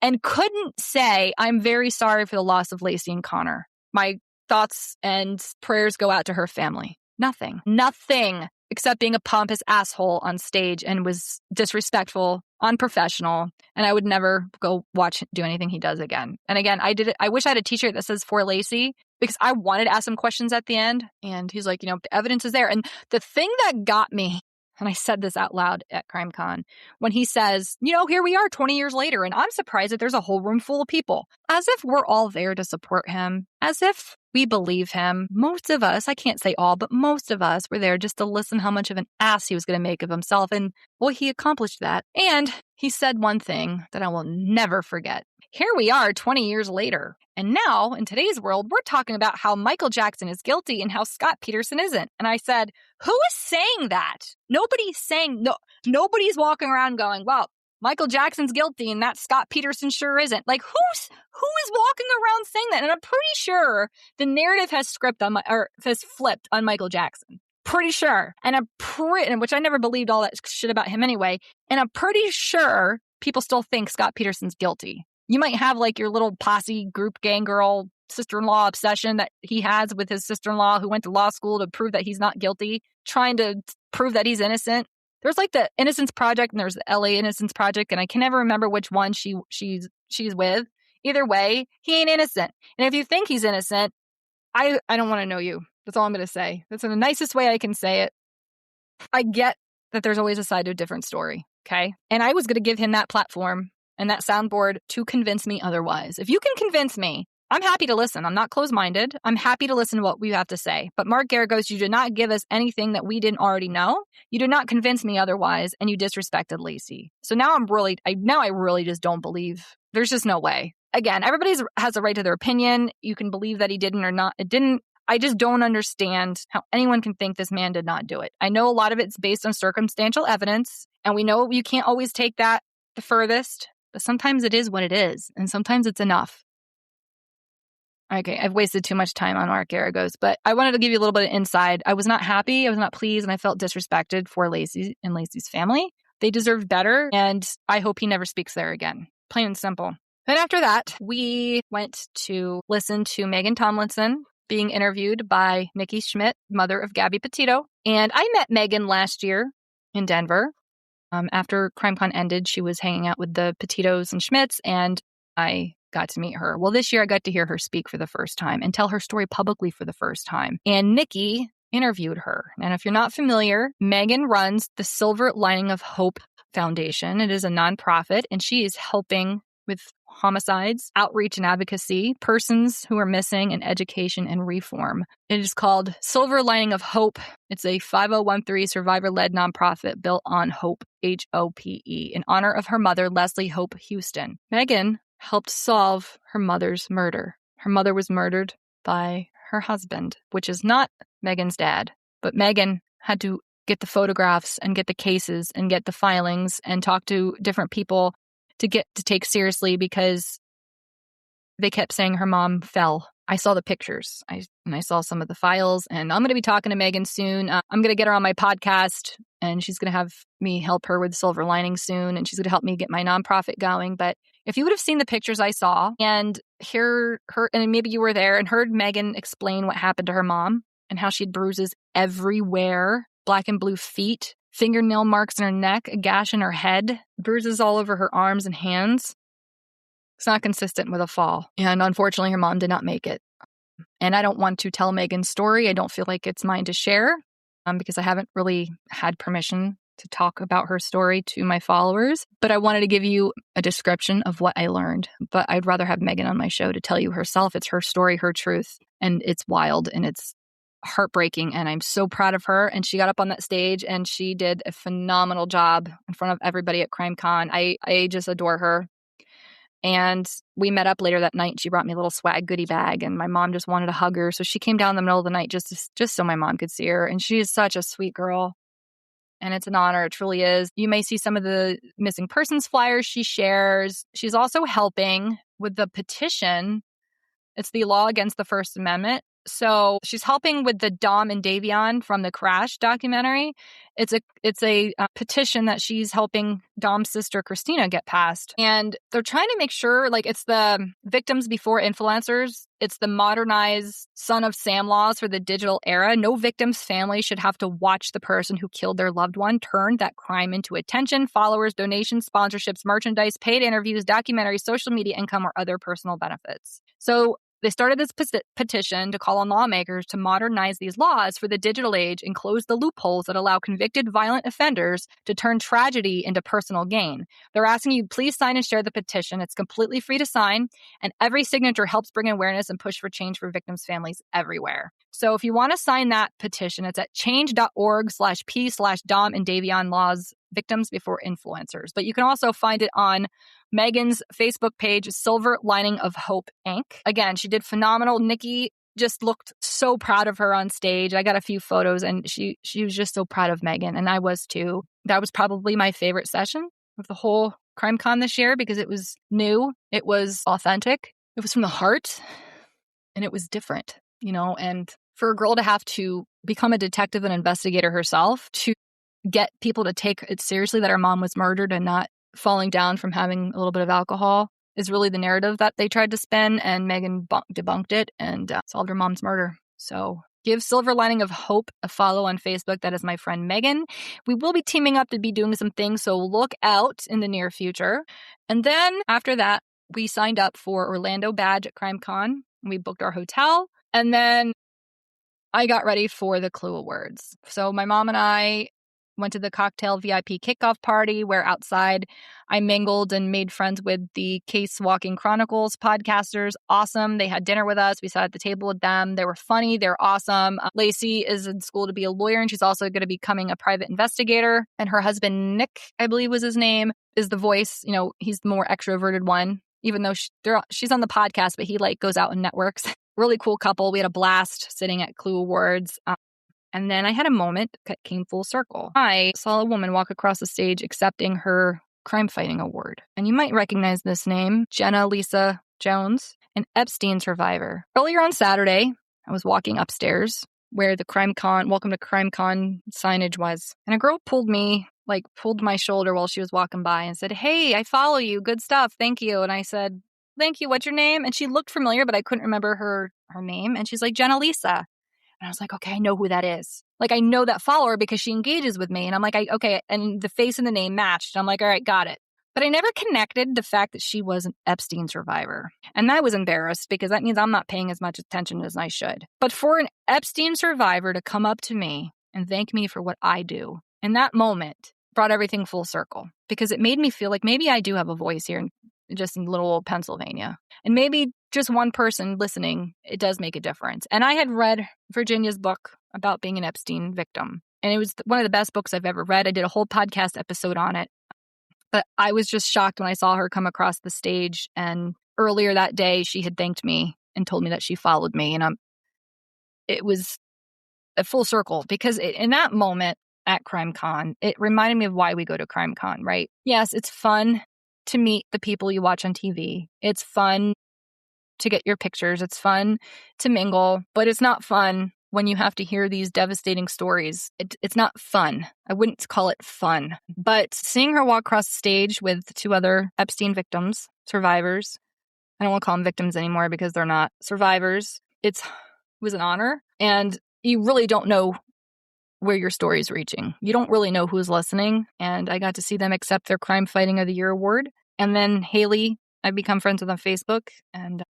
And couldn't say, I'm very sorry for the loss of Lacey and Connor. My thoughts and prayers go out to her family. Nothing. Except being a pompous asshole on stage and was disrespectful, unprofessional, and I would never go do anything he does again. And again, I wish I had a t-shirt that says for Lacey because I wanted to ask him questions at the end. And he's like, the evidence is there. And the thing that got me, and I said this out loud at CrimeCon, when he says, here we are 20 years later, and I'm surprised that there's a whole room full of people. As if we're all there to support him. As if we believe him. Most of us, I can't say all, but most of us were there just to listen how much of an ass he was going to make of himself. And boy, he accomplished that. And he said one thing that I will never forget. Here we are 20 years later. And now, in today's world, we're talking about how Michael Jackson is guilty and how Scott Peterson isn't. And I said, who is saying that? Nobody's walking around going, well, Michael Jackson's guilty and that Scott Peterson sure isn't. Like, who is walking around saying that? And I'm pretty sure the narrative has flipped on Michael Jackson. Pretty sure. And which I never believed all that shit about him anyway. And I'm pretty sure people still think Scott Peterson's guilty. You might have like your little posse group gang girl sister-in-law obsession that he has with his sister-in-law who went to law school to prove that he's not guilty, trying to prove that he's innocent. There's like the Innocence Project and there's the LA Innocence Project, and I can never remember which one she's with. Either way, he ain't innocent. And if you think he's innocent, I don't want to know you. That's all I'm going to say. That's the nicest way I can say it. I get that there's always a side to a different story, okay? And I was going to give him that platform and that soundboard to convince me otherwise. If you can convince me, I'm happy to listen. I'm not closed-minded. I'm happy to listen to what we have to say. But Mark Garagos, you did not give us anything that we didn't already know. You did not convince me otherwise, and you disrespected Lacey. So now I really just don't believe. There's just no way. Again, everybody has a right to their opinion. You can believe that he didn't or not. It didn't. I just don't understand how anyone can think this man did not do it. I know a lot of it's based on circumstantial evidence, and we know you can't always take that the furthest, but sometimes it is what it is, and sometimes it's enough. Okay, I've wasted too much time on Mark Garagos, but I wanted to give you a little bit of insight. I was not happy. I was not pleased, and I felt disrespected for Lacey and Lacey's family. They deserved better, and I hope he never speaks there again. Plain and simple. Then after that, we went to listen to Megan Tomlinson being interviewed by Nikki Schmidt, mother of Gabby Petito. And I met Megan last year in Denver. After CrimeCon ended, she was hanging out with the Petitos and Schmidts, and I got to meet her. Well, this year I got to hear her speak for the first time and tell her story publicly for the first time. And Nikki interviewed her. And if you're not familiar, Megan runs the Silver Lining of Hope Foundation. It is a nonprofit, and she is helping with homicides, outreach and advocacy, persons who are missing, and education and reform. It is called Silver Lining of Hope. It's a 5013 survivor-led nonprofit built on Hope, H-O-P-E, in honor of her mother, Leslie Hope Houston. Megan helped solve her mother's murder. Her mother was murdered by her husband, which is not Megan's dad. But Megan had to get the photographs and get the cases and get the filings and talk to different people to get to take seriously, because they kept saying her mom fell. I saw the pictures. I saw some of the files, and I'm going to be talking to Megan soon. I'm going to get her on my podcast, and she's going to have me help her with Silver Lining soon, and she's going to help me get my nonprofit going. But if you would have seen the pictures I saw and hear her, and maybe you were there and heard Megan explain what happened to her mom and how she had bruises everywhere, black and blue feet, fingernail marks in her neck, a gash in her head, bruises all over her arms and hands. It's not consistent with a fall. And unfortunately, her mom did not make it. And I don't want to tell Megan's story. I don't feel like it's mine to share because I haven't really had permission to talk about her story to my followers. But I wanted to give you a description of what I learned. But I'd rather have Megan on my show to tell you herself. It's her story, her truth. And it's wild and it's heartbreaking, and I'm so proud of her. And she got up on that stage and she did a phenomenal job in front of everybody at CrimeCon. I just adore her. And we met up later that night. She brought me a little swag goodie bag, and my mom just wanted to hug her. So she came down in the middle of the night just so my mom could see her. And she is such a sweet girl. And it's an honor. It truly is. You may see some of the missing persons flyers she shares. She's also helping with the petition. It's the law against the First Amendment. So she's helping with the Dom and Davion from the Crash documentary. It's a petition that she's helping Dom's sister Christina get passed. And they're trying to make sure, like, it's the victims before influencers. It's the modernized Son of Sam laws for the digital era. No victim's family should have to watch the person who killed their loved one turn that crime into attention, followers, donations, sponsorships, merchandise, paid interviews, documentaries, social media income, or other personal benefits. So they started this petition to call on lawmakers to modernize these laws for the digital age and close the loopholes that allow convicted violent offenders to turn tragedy into personal gain. They're asking you, please sign and share the petition. It's completely free to sign, and every signature helps bring awareness and push for change for victims' families everywhere. So if you want to sign that petition, it's at change.org/p/Dom and Davion laws victims before influencers. But you can also find it on Megan's Facebook page, Silver Lining of Hope, Inc. Again, she did phenomenal. Nikki just looked so proud of her on stage. I got a few photos, and she was just so proud of Megan, and I was too. That was probably my favorite session of the whole CrimeCon this year because it was new, it was authentic, it was from the heart, and it was different, and for a girl to have to become a detective and investigator herself, to get people to take it seriously that her mom was murdered and not falling down from having a little bit of alcohol is really the narrative that they tried to spin, and Megan debunked it and solved her mom's murder. So give Silver Lining of Hope a follow on Facebook. That is my friend Megan. We will be teaming up to be doing some things, so look out in the near future. And then after that, we signed up for Orlando badge at CrimeCon. We booked our hotel, and then I got ready for the Clue Awards. So my mom and I went to the cocktail VIP kickoff party where outside I mingled and made friends with the Case Walking Chronicles podcasters. Awesome. They had dinner with us. We sat at the table with them. They were funny. They're awesome. Lacey is in school to be a lawyer, and she's also going to be becoming a private investigator. And her husband, Nick, I believe was his name, is the voice. He's the more extroverted one, even though she's on the podcast, but he goes out and networks. Really cool couple. We had a blast sitting at Clue Awards. And then I had a moment that came full circle. I saw a woman walk across the stage accepting her crime fighting award. And you might recognize this name, Jena Lisa Jones. an Epstein survivor. Earlier on Saturday, I was walking upstairs where the CrimeCon, welcome to CrimeCon signage was. And a girl pulled my shoulder while she was walking by and said, "Hey, I follow you. Good stuff. Thank you." And I said, "Thank you. What's your name?" And she looked familiar, but I couldn't remember her name. And she's like, "Jena Lisa." And I was like, okay, I know who that is. Like, I know that follower because she engages with me. And I'm like, okay. And the face and the name matched. I'm like, all right, got it. But I never connected the fact that she was an Epstein survivor. And I was embarrassed because that means I'm not paying as much attention as I should. But for an Epstein survivor to come up to me and thank me for what I do, in that moment, brought everything full circle because it made me feel like maybe I do have a voice here just in little old Pennsylvania. And maybe just one person listening, it does make a difference. And I had read Virginia's book about being an Epstein victim. And it was one of the best books I've ever read. I did a whole podcast episode on it. But I was just shocked when I saw her come across the stage. And earlier that day, she had thanked me and told me that she followed me. And it was a full circle because in that moment at CrimeCon, it reminded me of why we go to CrimeCon, right? Yes, it's fun to meet the people you watch on TV. It's fun to get your pictures. It's fun to mingle, but it's not fun when you have to hear these devastating stories. It's not fun. I wouldn't call it fun. But seeing her walk across the stage with two other Epstein victims, survivors, I don't want to call them victims anymore because they're not survivors. It was an honor. And you really don't know where your story is reaching. You don't really know who's listening. And I got to see them accept their Crime Fighting of the Year award. And then Haley, I've become friends with on Facebook, and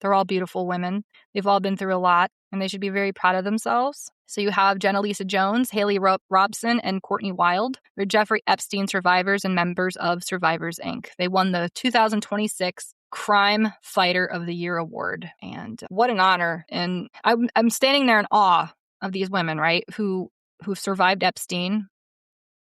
they're all beautiful women. They've all been through a lot, and they should be very proud of themselves. So you have Jena Lisa Jones, Haley Robson, and Courtney Wild. They're Jeffrey Epstein survivors and members of Survivors, Inc. They won the 2026 Crime Fighter of the Year award. And what an honor. And I'm standing there in awe of these women, right, who've survived Epstein.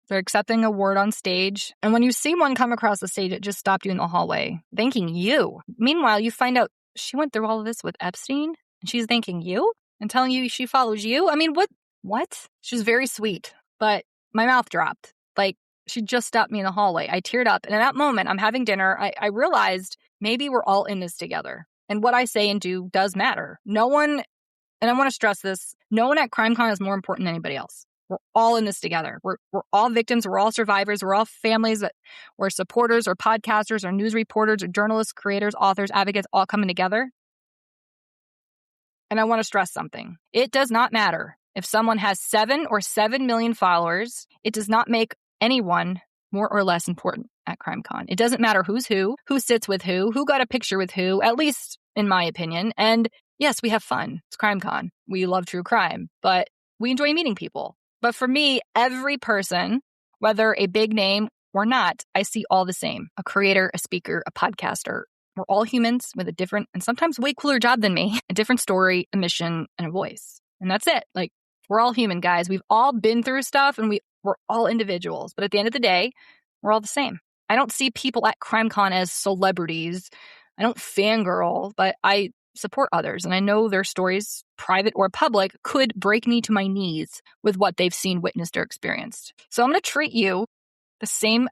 They're accepting an award on stage. And when you see one come across the stage, it just stopped you in the hallway, thanking you. Meanwhile, you find out she went through all of this with Epstein, and she's thanking you and telling you she follows you. I mean, what? She's very sweet, but my mouth dropped. Like, she just stopped me in the hallway. I teared up. And in that moment, I'm having dinner. I realized maybe we're all in this together. And what I say and do does matter. No one, and I want to stress this, no one at CrimeCon is more important than anybody else. We're all in this together. We're all victims. We're all survivors. We're all families that we're supporters or podcasters or news reporters or journalists, creators, authors, advocates, all coming together. And I want to stress something. It does not matter if someone has 7 or 7 million followers. It does not make anyone more or less important at CrimeCon. It doesn't matter who's who sits with who got a picture with who, at least in my opinion. And yes, we have fun. It's CrimeCon. We love true crime, but we enjoy meeting people. But for me, every person, whether a big name or not, I see all the same. A creator, a speaker, a podcaster. We're all humans with a different and sometimes way cooler job than me, a different story, a mission, and a voice. And that's it. Like, we're all human, guys. We've all been through stuff and we're all individuals. But at the end of the day, we're all the same. I don't see people at CrimeCon as celebrities. I don't fangirl, but I support others. And I know their stories, private or public, could break me to my knees with what they've seen, witnessed, or experienced. So I'm going to treat you the same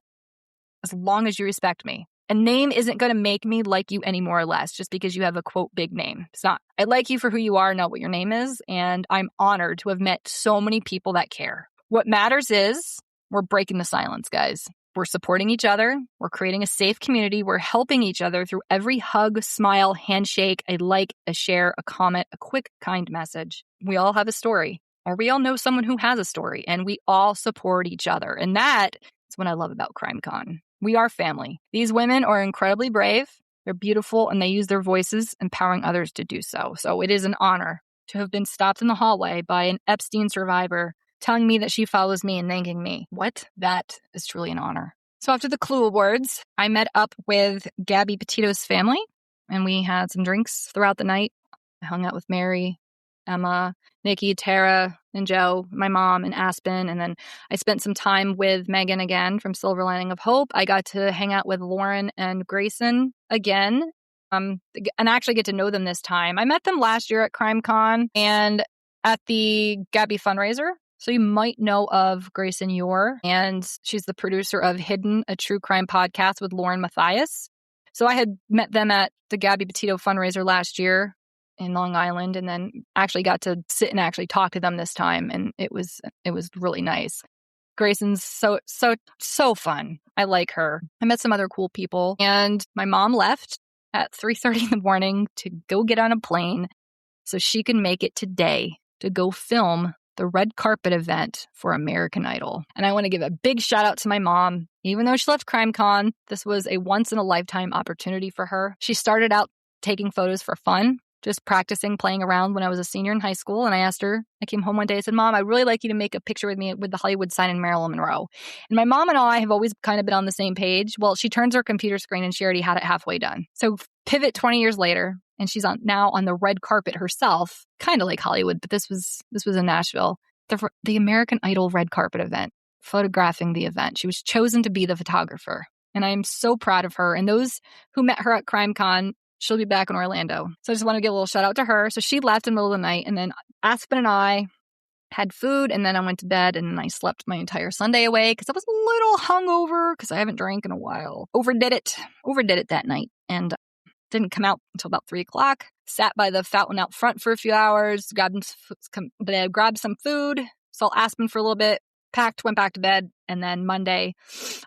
as long as you respect me. A name isn't going to make me like you any more or less just because you have a, quote, big name. It's not. I like you for who you are, not what your name is. And I'm honored to have met so many people that care. What matters is we're breaking the silence, guys. We're supporting each other. We're creating a safe community. We're helping each other through every hug, smile, handshake, a like, a share, a comment, a quick, kind message. We all have a story, or we all know someone who has a story, and we all support each other. And that is what I love about CrimeCon. We are family. These women are incredibly brave. They're beautiful, and they use their voices, empowering others to do so. So it is an honor to have been stopped in the hallway by an Epstein survivor telling me that she follows me and thanking me. What? That is truly an honor. So after the Clue Awards, I met up with Gabby Petito's family, and we had some drinks throughout the night. I hung out with Mary, Emma, Nikki, Tara, and Joe, my mom, and Aspen. And then I spent some time with Megan again from Silver Lining of Hope. I got to hang out with Lauren and Grayson again. And actually get to know them this time. I met them last year at CrimeCon and at the Gabby fundraiser. So you might know of Grayson Yore, and she's the producer of Hidden, a true crime podcast with Lauren Matthias. So I had met them at the Gabby Petito fundraiser last year in Long Island, and then actually got to sit and actually talk to them this time. And it was really nice. Grayson's so fun. I like her. I met some other cool people, and my mom left at 3:30 in the morning to go get on a plane so she can make it today to go film the red carpet event for American Idol. And I want to give a big shout out to my mom. Even though she left CrimeCon, this was a once in a lifetime opportunity for her. She started out taking photos for fun, just practicing playing around when I was a senior in high school. And I asked her, I came home one day, I said, Mom, I'd really like you to make a picture with me with the Hollywood sign in Marilyn Monroe. And my mom and I have always kind of been on the same page. Well, she turns her computer screen and she already had it halfway done. So pivot 20 years later, and she's now on the red carpet herself, kind of like Hollywood, but this was in Nashville, the American Idol red carpet event, photographing the event. She was chosen to be the photographer. And I am so proud of her. And those who met her at CrimeCon, she'll be back in Orlando. So I just want to give a little shout out to her. So she left in the middle of the night, and then Aspen and I had food, and then I went to bed, and I slept my entire Sunday away because I was a little hungover because I haven't drank in a while. Overdid it that night, and didn't come out until about 3 o'clock. Sat by the fountain out front for a few hours, grabbed some food, saw Aspen for a little bit, packed, went back to bed, and then Monday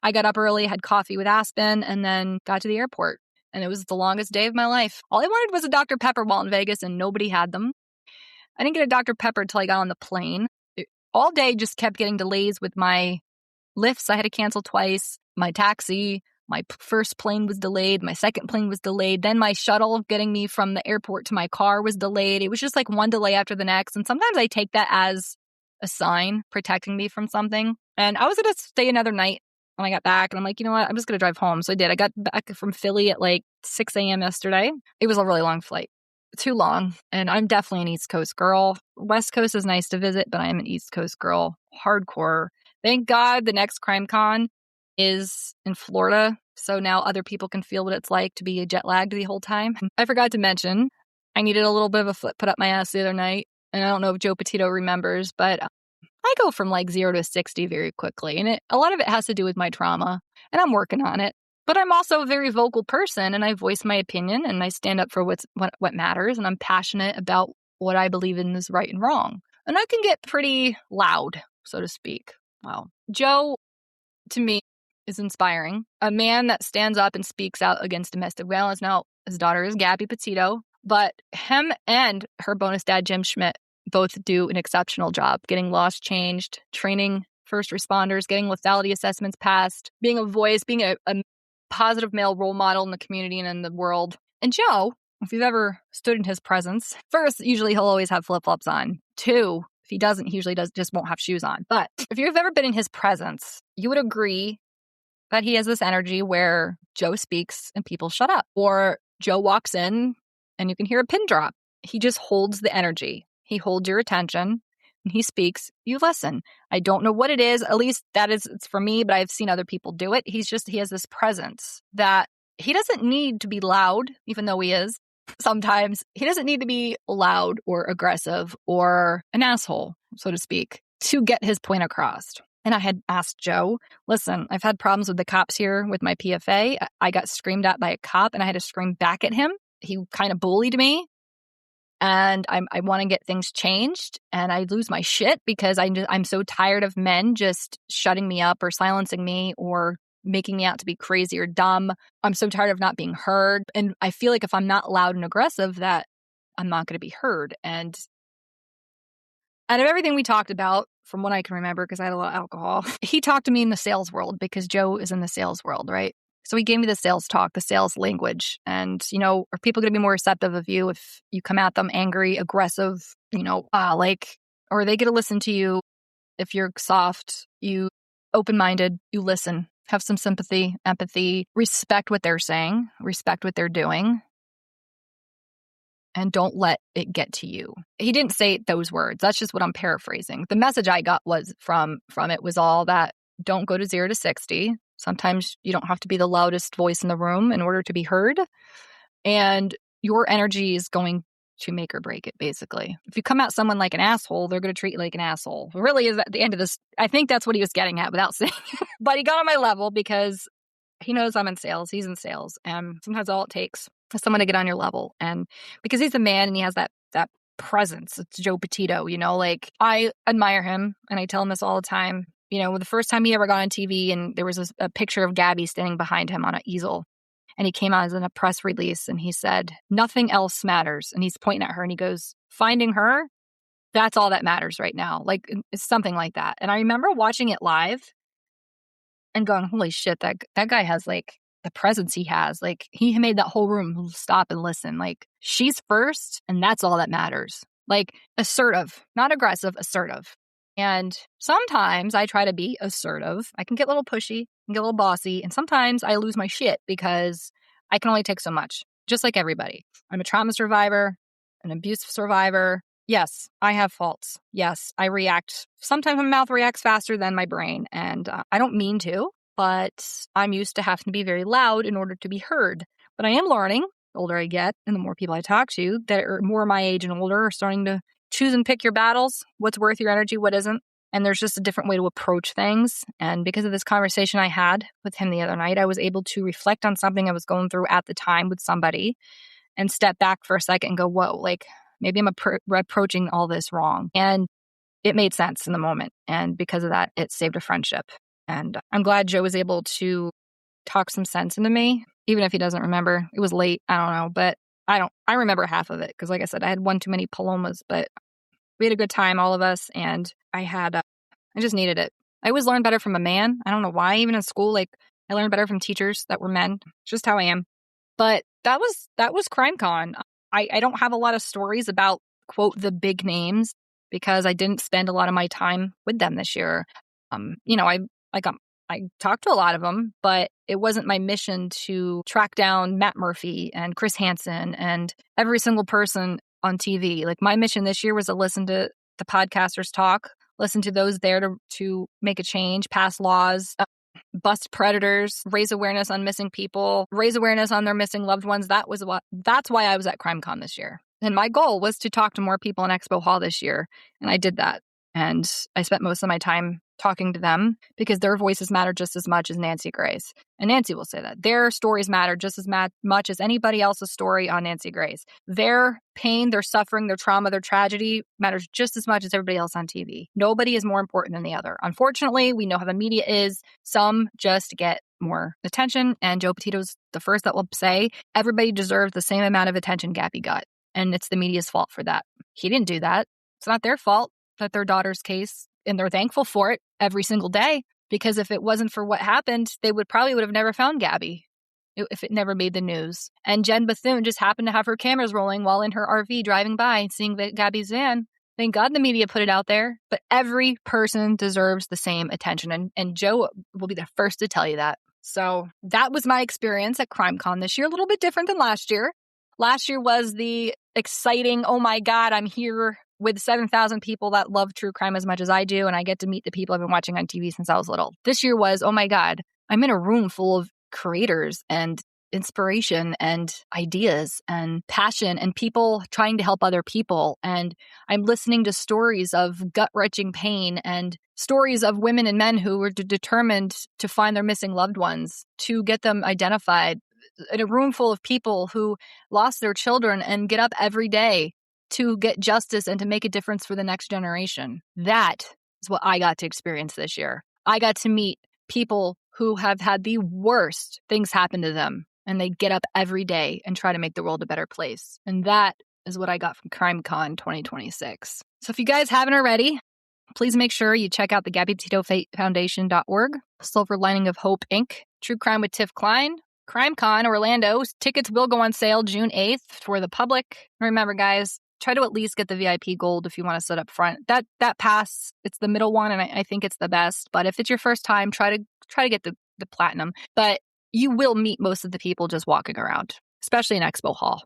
I got up early, had coffee with Aspen, and then got to the airport. And it was the longest day of my life. All I wanted was a Dr. Pepper while in Vegas, and nobody had them. I didn't get a Dr. Pepper until I got on the plane. All day just kept getting delays with my lifts. I had to cancel twice. My taxi, my first plane was delayed. My second plane was delayed. Then my shuttle getting me from the airport to my car was delayed. It was just like one delay after the next. And sometimes I take that as a sign protecting me from something. And I was going to stay another night when I got back, and I'm like, you know what? I'm just going to drive home. So I did. I got back from Philly at like 6 a.m. yesterday. It was a really long flight. Too long. And I'm definitely an East Coast girl. West Coast is nice to visit, but I am an East Coast girl. Hardcore. Thank God the next CrimeCon is in Florida. So now other people can feel what it's like to be jet lagged the whole time. I forgot to mention, I needed a little bit of a foot put up my ass the other night. And I don't know if Joe Petito remembers, but I go from like 0 to 60 very quickly. And a lot of it has to do with my trauma, and I'm working on it. But I'm also a very vocal person, and I voice my opinion, and I stand up for what matters, and I'm passionate about what I believe in is right and wrong. And I can get pretty loud, so to speak. Well, Joe, to me, is inspiring. A man that stands up and speaks out against domestic violence. Now, his daughter is Gabby Petito, but him and her bonus dad, Jim Schmidt, both do an exceptional job getting laws changed, training first responders, getting lethality assessments passed, being a voice, being a positive male role model in the community and in the world. And Joe, if you've ever stood in his presence, first, usually he'll always have flip-flops on. 2, if he doesn't, he usually just won't have shoes on. But if you've ever been in his presence, you would agree that he has this energy where Joe speaks and people shut up. Or Joe walks in and you can hear a pin drop. He just holds the energy. He holds your attention. And he speaks, you listen. I don't know what it is. At least it's for me, but I've seen other people do it. He has this presence that he doesn't need to be loud, even though he is. Sometimes he doesn't need to be loud or aggressive or an asshole, so to speak, to get his point across. And I had asked Joe, listen, I've had problems with the cops here with my PFA. I got screamed at by a cop and I had to scream back at him. He kind of bullied me. And I want to get things changed, and I lose my shit because I'm so tired of men just shutting me up or silencing me or making me out to be crazy or dumb. I'm so tired of not being heard. And I feel like if I'm not loud and aggressive, that I'm not going to be heard. And out of everything we talked about, from what I can remember, because I had a lot of alcohol, he talked to me in the sales world because Joe is in the sales world, right? So he gave me the sales talk, the sales language. And, are people going to be more receptive of you if you come at them angry, aggressive, or are they going to listen to you if you're soft, you open-minded, you listen, have some sympathy, empathy, respect what they're saying, respect what they're doing, and don't let it get to you. He didn't say those words. That's just what I'm paraphrasing. The message I got was from it was all that don't go to 0 to 60. Sometimes you don't have to be the loudest voice in the room in order to be heard. And your energy is going to make or break it, basically. If you come at someone like an asshole, they're going to treat you like an asshole. It really is at the end of this. I think that's what he was getting at without saying it. But he got on my level because he knows I'm in sales. He's in sales. And sometimes all it takes is someone to get on your level. And because he's a man and he has that presence, it's Joe Petito, like I admire him and I tell him this all the time. The first time he ever got on TV and there was a picture of Gabby standing behind him on an easel. And he came out in a press release and he said, nothing else matters. And he's pointing at her and he goes, finding her, that's all that matters right now. Like it's something like that. And I remember watching it live and going, holy shit, that guy has like the presence he has. Like he made that whole room stop and listen. Like she's first and that's all that matters. Like assertive, not aggressive, assertive. And sometimes I try to be assertive. I can get a little pushy and get a little bossy. And sometimes I lose my shit because I can only take so much, just like everybody. I'm a trauma survivor, an abuse survivor. Yes, I have faults. Yes, I react. Sometimes my mouth reacts faster than my brain. And I don't mean to, but I'm used to having to be very loud in order to be heard. But I am learning, the older I get and the more people I talk to that are more my age and older are starting to choose and pick your battles, what's worth your energy, what isn't. And there's just a different way to approach things. And because of this conversation I had with him the other night, I was able to reflect on something I was going through at the time with somebody and step back for a second and go, whoa, like maybe I'm approaching all this wrong. And it made sense in the moment. And because of that, it saved a friendship. And I'm glad Joe was able to talk some sense into me, even if he doesn't remember. It was late. I don't know, but I remember half of it because, like I said, I had one too many palomas, but we had a good time, all of us, and I just needed it. I always learn better from a man. I don't know why, even in school, like I learned better from teachers that were men. It's just how I am. But that was CrimeCon. I don't have a lot of stories about, quote, the big names because I didn't spend a lot of my time with them this year. I talked to a lot of them, but it wasn't my mission to track down Matt Murphy and Chris Hansen and every single person on TV. Like my mission this year was to listen to the podcasters talk, listen to those there to make a change, pass laws, bust predators, raise awareness on missing people, raise awareness on their missing loved ones. That's why I was at CrimeCon this year. And my goal was to talk to more people in Expo Hall this year. And I did that. And I spent most of my time talking to them because their voices matter just as much as Nancy Gray's. And Nancy will say that. Their stories matter just as much as anybody else's story on Nancy Gray's. Their pain, their suffering, their trauma, their tragedy matters just as much as everybody else on TV. Nobody is more important than the other. Unfortunately, we know how the media is. Some just get more attention. And Joe Petito's the first that will say, everybody deserves the same amount of attention Gabby got. And it's the media's fault for that. He didn't do that. It's not their fault that their daughter's case, and they're thankful for it every single day, because if it wasn't for what happened, they would have never found Gabby if it never made the news. And Jen Bethune just happened to have her cameras rolling while in her RV driving by and seeing Gabby's van. Thank God the media put it out there, but every person deserves the same attention. And Joe will be the first to tell you that. So that was my experience at CrimeCon this year, a little bit different than last year. Last year was the exciting, oh my God, I'm here with 7,000 people that love true crime as much as I do, and I get to meet the people I've been watching on TV since I was little. This year was, oh my God, I'm in a room full of creators and inspiration and ideas and passion and people trying to help other people. And I'm listening to stories of gut-wrenching pain and stories of women and men who were determined to find their missing loved ones, to get them identified, in a room full of people who lost their children and get up every day to get justice and to make a difference for the next generation. That is what I got to experience this year. I got to meet people who have had the worst things happen to them, and they get up every day and try to make the world a better place. And that is what I got from CrimeCon 2026. So if you guys haven't already, please make sure you check out the Gabby Petito Foundation.org, Silver Lining of Hope, Inc., True Crime with Tiff Kline, CrimeCon Orlando. Tickets will go on sale June 8th for the public. Remember, guys, try to at least get the VIP gold if you want to sit up front. That pass, it's the middle one, and I think it's the best. But if it's your first time, try to get the platinum. But you will meet most of the people just walking around, especially in Expo Hall.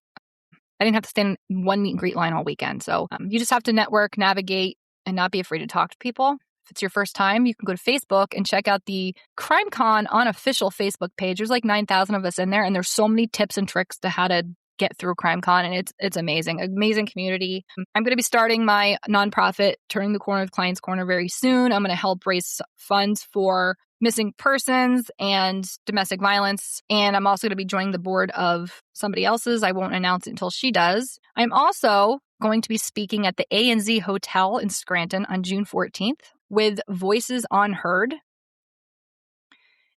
I didn't have to stand in one meet and greet line all weekend. So you just have to network, navigate, and not be afraid to talk to people. If it's your first time, you can go to Facebook and check out the CrimeCon unofficial Facebook page. There's like 9,000 of us in there, and there's so many tips and tricks to how to get through CrimeCon, and it's amazing community. I'm going to be starting my nonprofit, Turning the Corner with Clients Corner, very soon. I'm going to help raise funds for missing persons and domestic violence. And I'm also going to be joining the board of somebody else's. I won't announce it until she does. I'm also going to be speaking at the A&Z Hotel in Scranton on June 14th with Voices Unheard.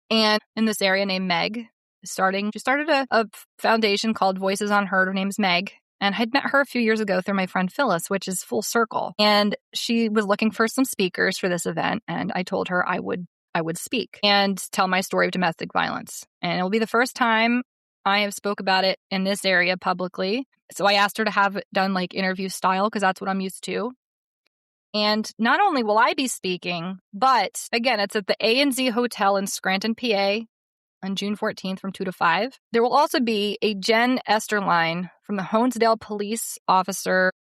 And in this area named Meg, she started a foundation called Voices Unheard. Her name's Meg. And I'd met her a few years ago through my friend Phyllis, which is full circle. And she was looking for some speakers for this event. And I told her I would speak and tell my story of domestic violence. And it will be the first time I have spoke about it in this area publicly. So I asked her to have it done like interview style because that's what I'm used to. And not only will I be speaking, but again, it's at the A&Z Hotel in Scranton, PA on June 14th from 2 to 5. There will also be a Jen Esterline from the Honesdale police officer.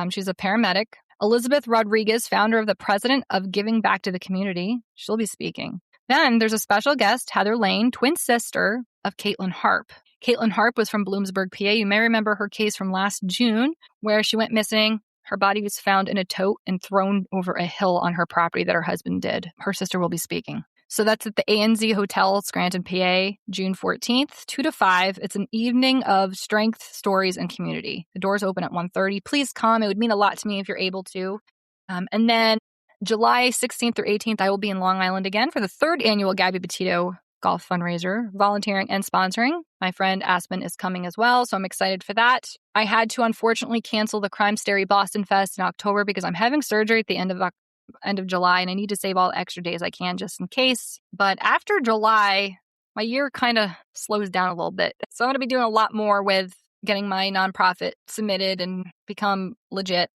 She's a paramedic. Elizabeth Rodriguez, founder of the President of Giving Back to the Community. She'll be speaking. Then there's a special guest, Heather Lane, twin sister of Caitlin Harp. Caitlin Harp was from Bloomsburg, PA. You may remember her case from last June where she went missing. Her body was found in a tote and thrown over a hill on her property that her husband did. Her sister will be speaking. So that's at the A&Z Hotel, Scranton, PA, June 14th, 2 to 5. It's an evening of strength, stories, and community. The doors open at 1:30. Please come. It would mean a lot to me if you're able to. And then July 16th through 18th, I will be in Long Island again for the 3rd annual Gabby Petito golf fundraiser, volunteering and sponsoring. My friend Aspen is coming as well, so I'm excited for that. I had to unfortunately cancel the Crime Story Boston Fest in October because I'm having surgery at the end of July, and I need to save all the extra days I can just in case. But after July, my year kind of slows down a little bit. So I'm going to be doing a lot more with getting my nonprofit submitted and become legit.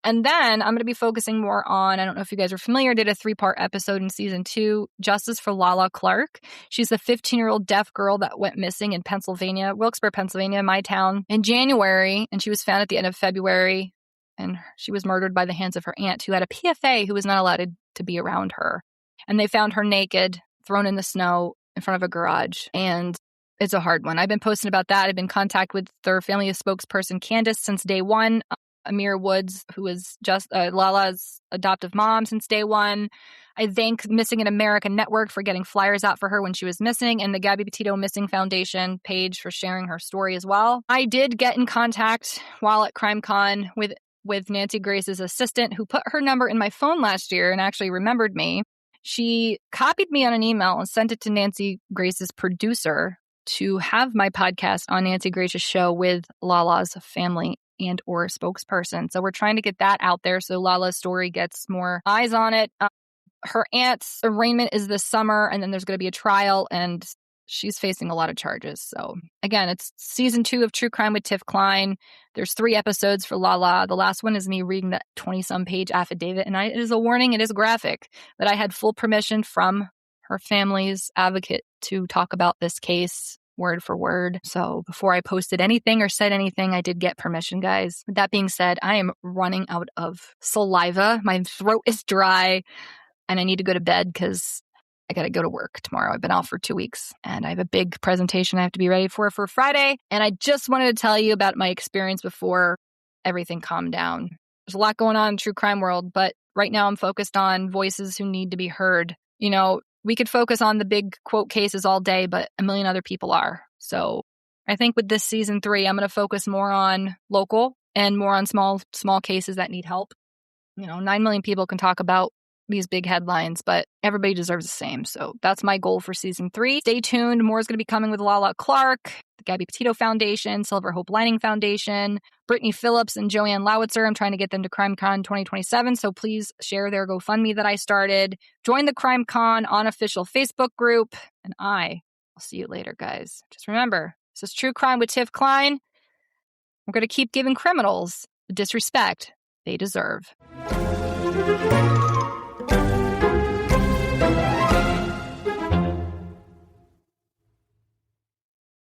And then I'm going to be focusing more on, I don't know if you guys are familiar, did a 3-part episode in season 2, Justice for Lala Clark. She's the 15-year-old deaf girl that went missing in Pennsylvania, Wilkes-Barre, Pennsylvania, my town, in January. And she was found at the end of February. And she was murdered by the hands of her aunt, who had a PFA who was not allowed to be around her. And they found her naked, thrown in the snow in front of a garage. And it's a hard one. I've been posting about that. I've been in contact with their family spokesperson, Candace, since day one. Amir Woods, who is just Lala's adoptive mom since day one. I thank Missing in America Network for getting flyers out for her when she was missing, and the Gabby Petito Missing Foundation page for sharing her story as well. I did get in contact while at CrimeCon with Nancy Grace's assistant, who put her number in my phone last year and actually remembered me. She copied me on an email and sent it to Nancy Grace's producer to have my podcast on Nancy Grace's show with Lala's family and or spokesperson. So we're trying to get that out there so Lala's story gets more eyes on it. Her aunt's arraignment is this summer, and then there's going to be a trial, and she's facing a lot of charges. So again, it's season 2 of True Crime with Tiff Kline. There's 3 episodes for Lala. The last one is me reading that 20-some page affidavit, and it is a warning, it is graphic, that I had full permission from her family's advocate to talk about this case word for word. So before I posted anything or said anything, I did get permission, guys. With that being said, I am running out of saliva. My throat is dry, and I need to go to bed because I got to go to work tomorrow. I've been off for 2 weeks, and I have a big presentation I have to be ready for Friday. And I just wanted to tell you about my experience before everything calmed down. There's a lot going on in the true crime world, but right now I'm focused on voices who need to be heard. You know, we could focus on the big quote cases all day, but a million other people are. So I think with this season 3, I'm going to focus more on local and more on small cases that need help. 9 million people can talk about these big headlines, but everybody deserves the same. So that's my goal for season 3. Stay tuned. More is going to be coming with Lala Clark, the Gabby Petito Foundation, Silver Hope Lining Foundation, Brittany Phillips and Ann Lowitzer. I'm trying to get them to CrimeCon 2027. So please share their GoFundMe that I started. Join the CrimeCon unofficial Facebook group. And I'll see you later, guys. Just remember, this is True Crime with Tiff Kline. We're going to keep giving criminals the disrespect they deserve.